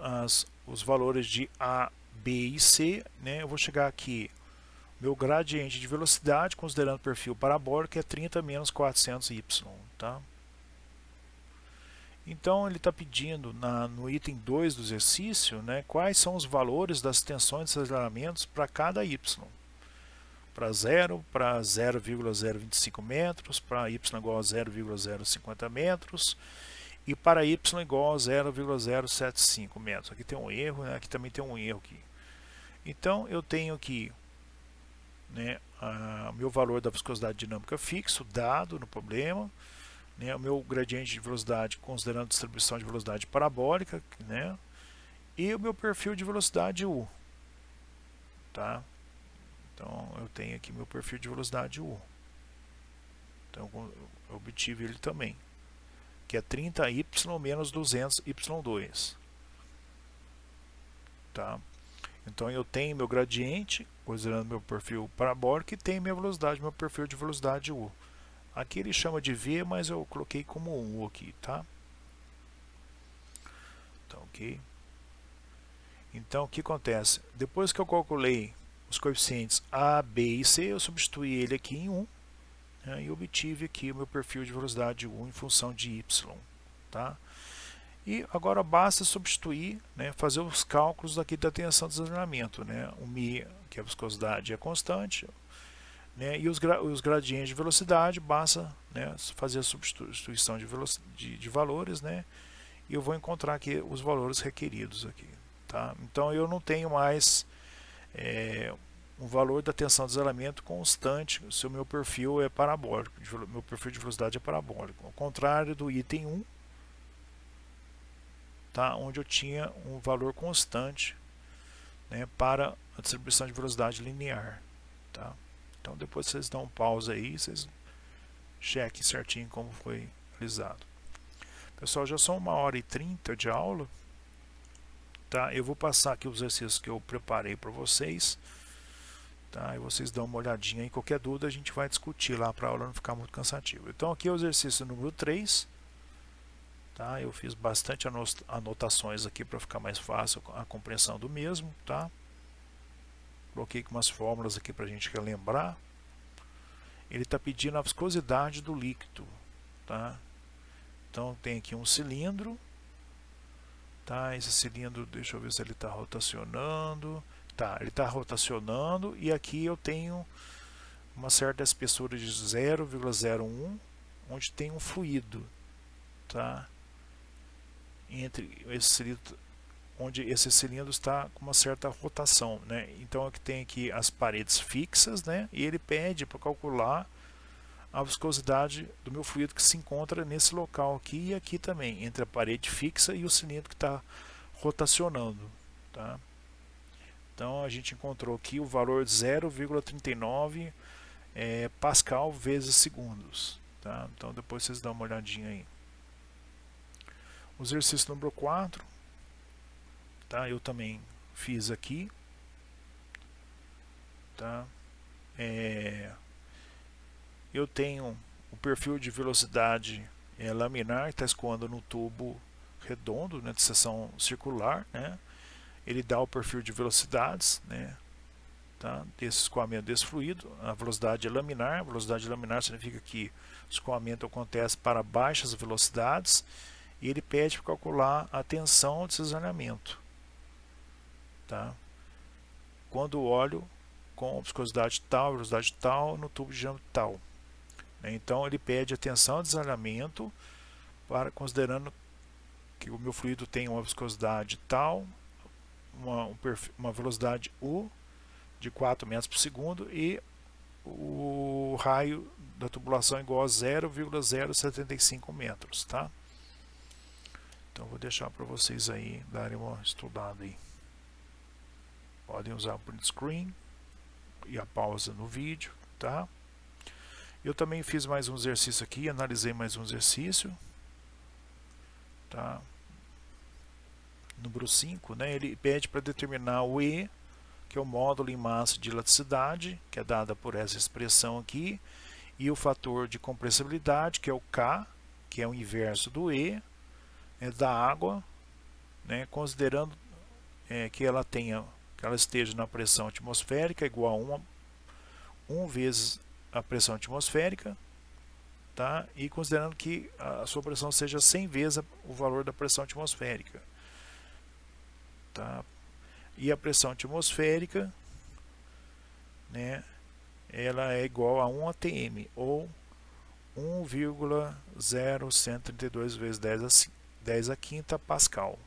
os valores de A, B e C, né, eu vou chegar aqui, meu gradiente de velocidade, considerando o perfil parabólico, é 30 menos 400y. Tá? Então, ele está pedindo no item 2 do exercício, né, quais são os valores das tensões de desalinhamentos para cada y. Para 0, para 0,025 metros, para y igual a 0,050 metros e para y igual a 0,075 metros. Aqui tem um erro, né? Aqui também tem um erro aqui. Então eu tenho aqui, né, meu valor da viscosidade dinâmica fixo dado no problema, né, o meu gradiente de velocidade considerando a distribuição de velocidade parabólica, né, e o meu perfil de velocidade U. Tá? Então eu tenho aqui meu perfil de velocidade U. Então eu obtive ele também, que é 30y menos 200y2. Tá? Então eu tenho meu gradiente, considerando meu perfil parabólico, e tenho minha velocidade, meu perfil de velocidade U. Aqui ele chama de V, mas eu coloquei como U aqui, tá? Então, ok. Então o que acontece? Depois que eu calculei os coeficientes A, B e C, eu substituí ele aqui em 1, né, e obtive aqui o meu perfil de velocidade U em função de Y. tá? E agora basta substituir, né, fazer os cálculos aqui da tensão de desalinhamento, né? O μ, que é a viscosidade, é constante, né? E os gradientes de velocidade, basta, né, fazer a substituição de valores, né? E eu vou encontrar aqui os valores requeridos aqui, tá? Então eu não tenho mais um valor da tensão de desalinhamento constante se o meu perfil é parabólico, meu perfil de velocidade é parabólico, ao contrário do item 1, tá? Onde eu tinha um valor constante, né, para a distribuição de velocidade linear, tá? Então depois vocês dão um pause aí, vocês chequem certinho como foi realizado. Pessoal, já são 1h30 de aula, tá? Eu vou passar aqui os exercícios que eu preparei para vocês, tá? E vocês dão uma olhadinha aí, qualquer dúvida a gente vai discutir lá para a aula não ficar muito cansativa. Então aqui é o exercício número 3, tá? Eu fiz bastante anotações aqui para ficar mais fácil a compreensão do mesmo, tá? Coloquei umas fórmulas aqui para a gente relembrar. Ele está pedindo a viscosidade do líquido, tá? Então tem aqui um cilindro, tá? Esse cilindro, deixa eu ver se ele está rotacionando. Tá, ele está rotacionando e aqui eu tenho uma certa espessura de 0,01, onde tem um fluido, tá? Entre esse cilindro, onde esse cilindro está com uma certa rotação, né? Então aqui tem aqui as paredes fixas, né? E ele pede para calcular a viscosidade do meu fluido que se encontra nesse local aqui e aqui também, entre a parede fixa e o cilindro que está rotacionando, tá? Então a gente encontrou aqui o valor de 0,39 Pascal vezes segundos, tá? Então depois vocês dão uma olhadinha aí. O exercício número 4, tá? Eu também fiz aqui, tá? Eu tenho o perfil de velocidade laminar, está escoando no tubo redondo, né, de seção circular, né? Ele dá o perfil de velocidades, né, tá, desse escoamento desse fluido. A velocidade é laminar. A velocidade laminar significa que o escoamento acontece para baixas velocidades e ele pede para calcular a tensão de cisalhamento, tá? Quando o óleo com viscosidade tal, velocidade tal, no tubo de diâmetro tal. Então ele pede a tensão de desalinhamento para, considerando que o meu fluido tem uma viscosidade tal, uma velocidade U de 4 metros por segundo e o raio da tubulação é igual a 0,075 metros, tá? Então vou deixar para vocês aí darem uma estudada aí. Podem usar o print screen e a pausa no vídeo, tá? Eu também fiz mais um exercício aqui, analisei mais um exercício, tá? Número 5, né? Ele pede para determinar o E, que é o módulo em massa de elasticidade, que é dada por essa expressão aqui, e o fator de compressibilidade, que é o K, que é o inverso do E, né, da água, né, considerando que ela esteja na pressão atmosférica igual a 1 vezes a pressão atmosférica, tá? E considerando que a sua pressão seja 100 vezes o valor da pressão atmosférica, tá? E a pressão atmosférica, né, ela é igual a 1 atm, ou 1,0132 vezes 10 a quinta Pascal,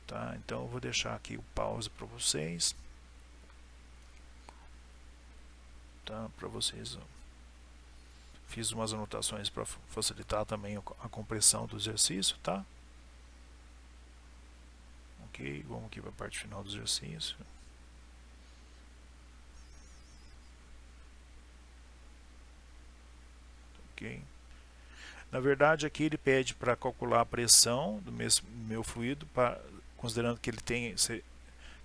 tá? Então eu vou deixar aqui o pause para vocês, tá? Para vocês, fiz umas anotações para facilitar também a compreensão do exercício, tá? Ok, vamos aqui para a parte final do exercício. Ok. Na verdade, aqui ele pede para calcular a pressão do meu fluido, considerando que ele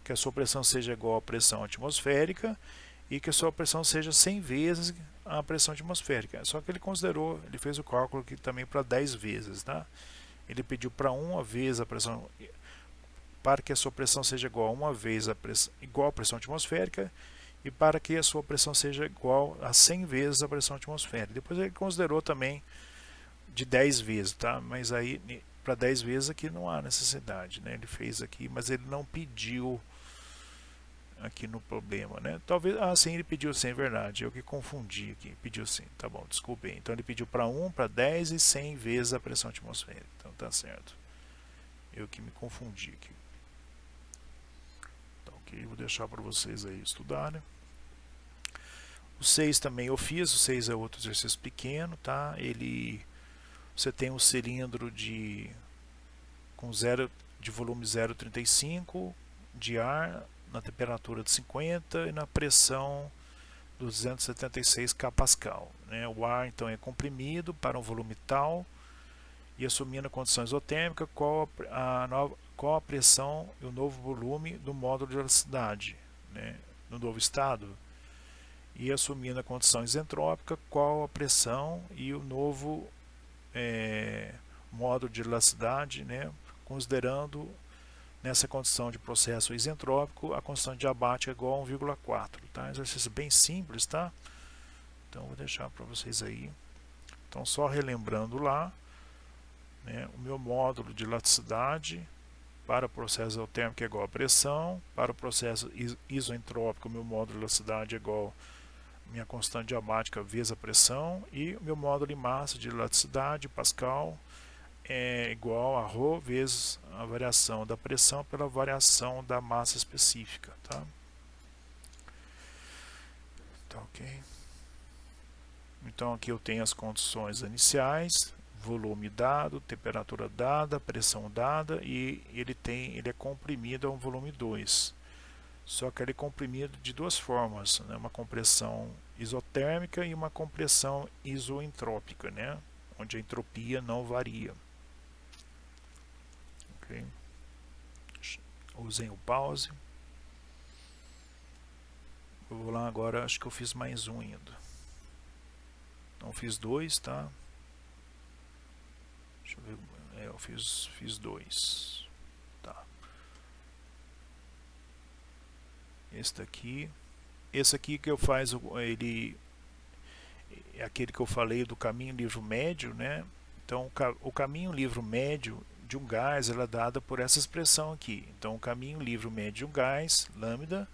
que a sua pressão seja igual à pressão atmosférica e que a sua pressão seja 100 vezes a pressão atmosférica. Só que ele fez o cálculo aqui também para 10 vezes, tá? Ele pediu para uma vez a pressão, para que a sua pressão seja igual a uma vez igual à pressão atmosférica, e para que a sua pressão seja igual a 100 vezes a pressão atmosférica. Depois ele considerou também de 10 vezes, tá? Mas aí para 10 vezes aqui não há necessidade, né? Ele fez aqui, mas ele não pediu aqui no problema, né? Talvez, sim, ele pediu sim, é verdade. Eu que confundi aqui, pediu sim, tá bom, desculpe. Então ele pediu para 1, para 10 e 100 vezes a pressão atmosférica. Então tá certo. Eu que me confundi aqui. Então, ok, vou deixar para vocês aí estudarem. O 6 também eu fiz, o 6 é outro exercício pequeno, tá? Você tem um cilindro com de volume 0,35 de ar na temperatura de 50 e na pressão 276 kPa, né? O ar então é comprimido para um volume tal e assumindo a condição isotérmica, qual a pressão e o novo volume do módulo de elasticidade, né? No novo estado, e assumindo a condição isentrópica, qual a pressão e o novo módulo de elasticidade, né? Considerando nessa condição de processo isentrópico a constante diabática é igual a 1,4, tá? Exercício bem simples, tá? Então vou deixar para vocês aí. Então só relembrando lá, né, o meu módulo de elasticidade para o processo isotérmico é igual a pressão, para o processo isoentrópico o meu módulo de elasticidade é igual a minha constante diabática vezes a pressão, e o meu módulo de massa de elasticidade, Pascal, é igual a ρ vezes a variação da pressão pela variação da massa específica, tá? Tá ok. Então aqui eu tenho as condições iniciais, volume dado, temperatura dada, pressão dada, e ele é comprimido a um volume 2. Só que ele é comprimido de duas formas, né? Uma compressão isotérmica e uma compressão isoentrópica, né? Onde a entropia não varia. Okay. Usem o pause. Eu vou lá agora, acho que eu fiz mais um ainda. Então fiz 2, tá? Deixa eu ver. Eu fiz 2. Tá. Esse aqui que eu faço, ele é aquele que eu falei do caminho livre médio, né? Então o caminho livre médio de um gás ela é dada por essa expressão aqui. Então o caminho livre médio de um gás, lambda,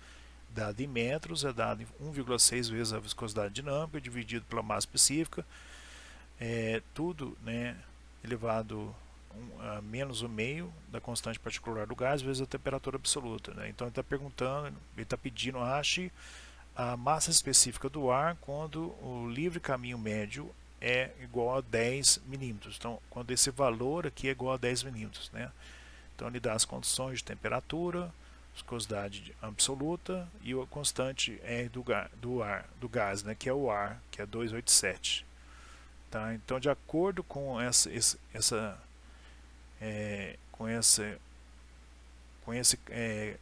dado em metros, é dado em 1,6 vezes a viscosidade dinâmica dividido pela massa específica, tudo, né, elevado a menos o meio da constante particular do gás vezes a temperatura absoluta, né? Então ele está perguntando, ele está pedindo, ache a massa específica do ar quando o livre caminho médio é igual a 10 milímetros. Então, quando esse valor aqui é igual a 10 milímetros, né? Então, ele dá as condições de temperatura, viscosidade absoluta e a constante R do gás, né? Que é o ar, que é 287. Tá? Então, de acordo com esse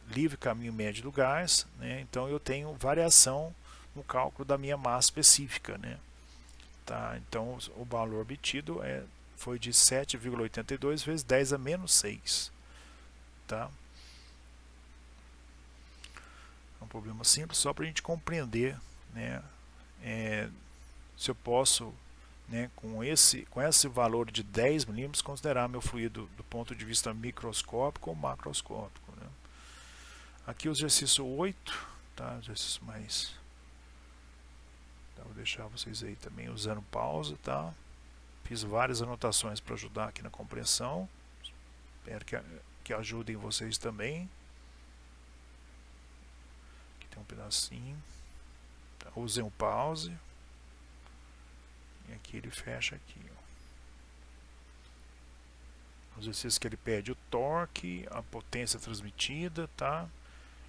livre caminho médio do gás, né? Então eu tenho variação no cálculo da minha massa específica, né? Tá? Então o valor obtido foi de 7,82 vezes 10 a menos 6. Tá? É um problema simples, só para a gente compreender, né? Se eu posso, né, com esse valor de 10 milímetros, considerar meu fluido do ponto de vista microscópico ou macroscópico, né? Aqui o exercício 8, tá? Exercício mais... Tá, vou deixar vocês aí também usando pausa, tá? Fiz várias anotações para ajudar aqui na compreensão. Espero que ajudem vocês também. Aqui tem um pedacinho. Tá, usem o pause. E aqui ele fecha aqui, ó. O exercício que ele pede o torque, a potência transmitida, tá?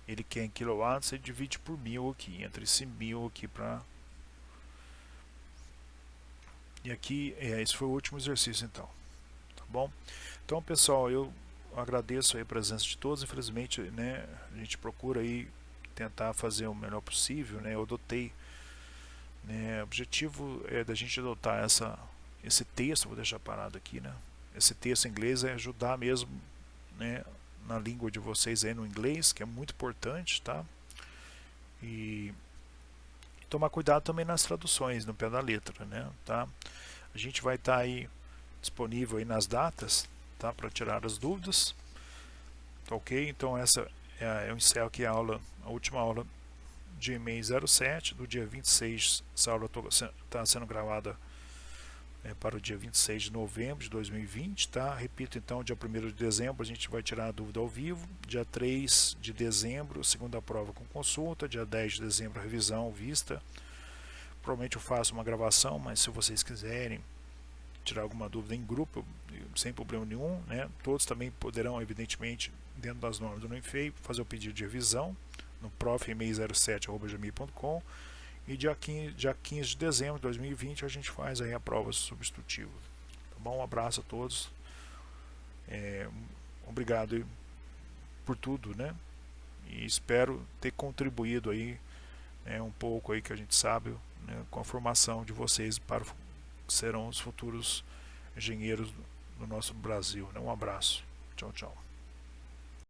Ele quer em quilowatts, ele divide por 1000 aqui, entre esse 1000 aqui para... E aqui, esse foi o último exercício então, tá bom? Então pessoal, eu agradeço aí a presença de todos, infelizmente, né, a gente procura aí tentar fazer o melhor possível, né? Eu adotei, né, o objetivo é da gente adotar esse texto, vou deixar parado aqui, né? Esse texto em inglês é ajudar mesmo, né, na língua de vocês aí no inglês, que é muito importante, tá? E tomar cuidado também nas traduções, no pé da letra, né? Tá? A gente vai estar aí disponível aí nas datas, tá, para tirar as dúvidas. Tá, ok? Então eu encerro aqui a última aula de EMEI 07 do dia 26. Essa aula está sendo gravada para o dia 26 de novembro de 2020, tá? Repito, então, dia 1º de dezembro a gente vai tirar a dúvida ao vivo, dia 3 de dezembro, segunda prova com consulta, dia 10 de dezembro, revisão, vista. Provavelmente eu faço uma gravação, mas se vocês quiserem tirar alguma dúvida em grupo, sem problema nenhum, né? Todos também poderão, evidentemente, dentro das normas do NOINFEI, fazer o pedido de revisão no prof.emei07@gmail.com. E dia 15 de dezembro de 2020 a gente faz aí a prova substitutiva. Tá bom? Um abraço a todos. Obrigado por tudo, né? E espero ter contribuído aí um pouco aí que a gente sabe, né, com a formação de vocês para serão os futuros engenheiros do nosso Brasil, né? Um abraço. Tchau, tchau.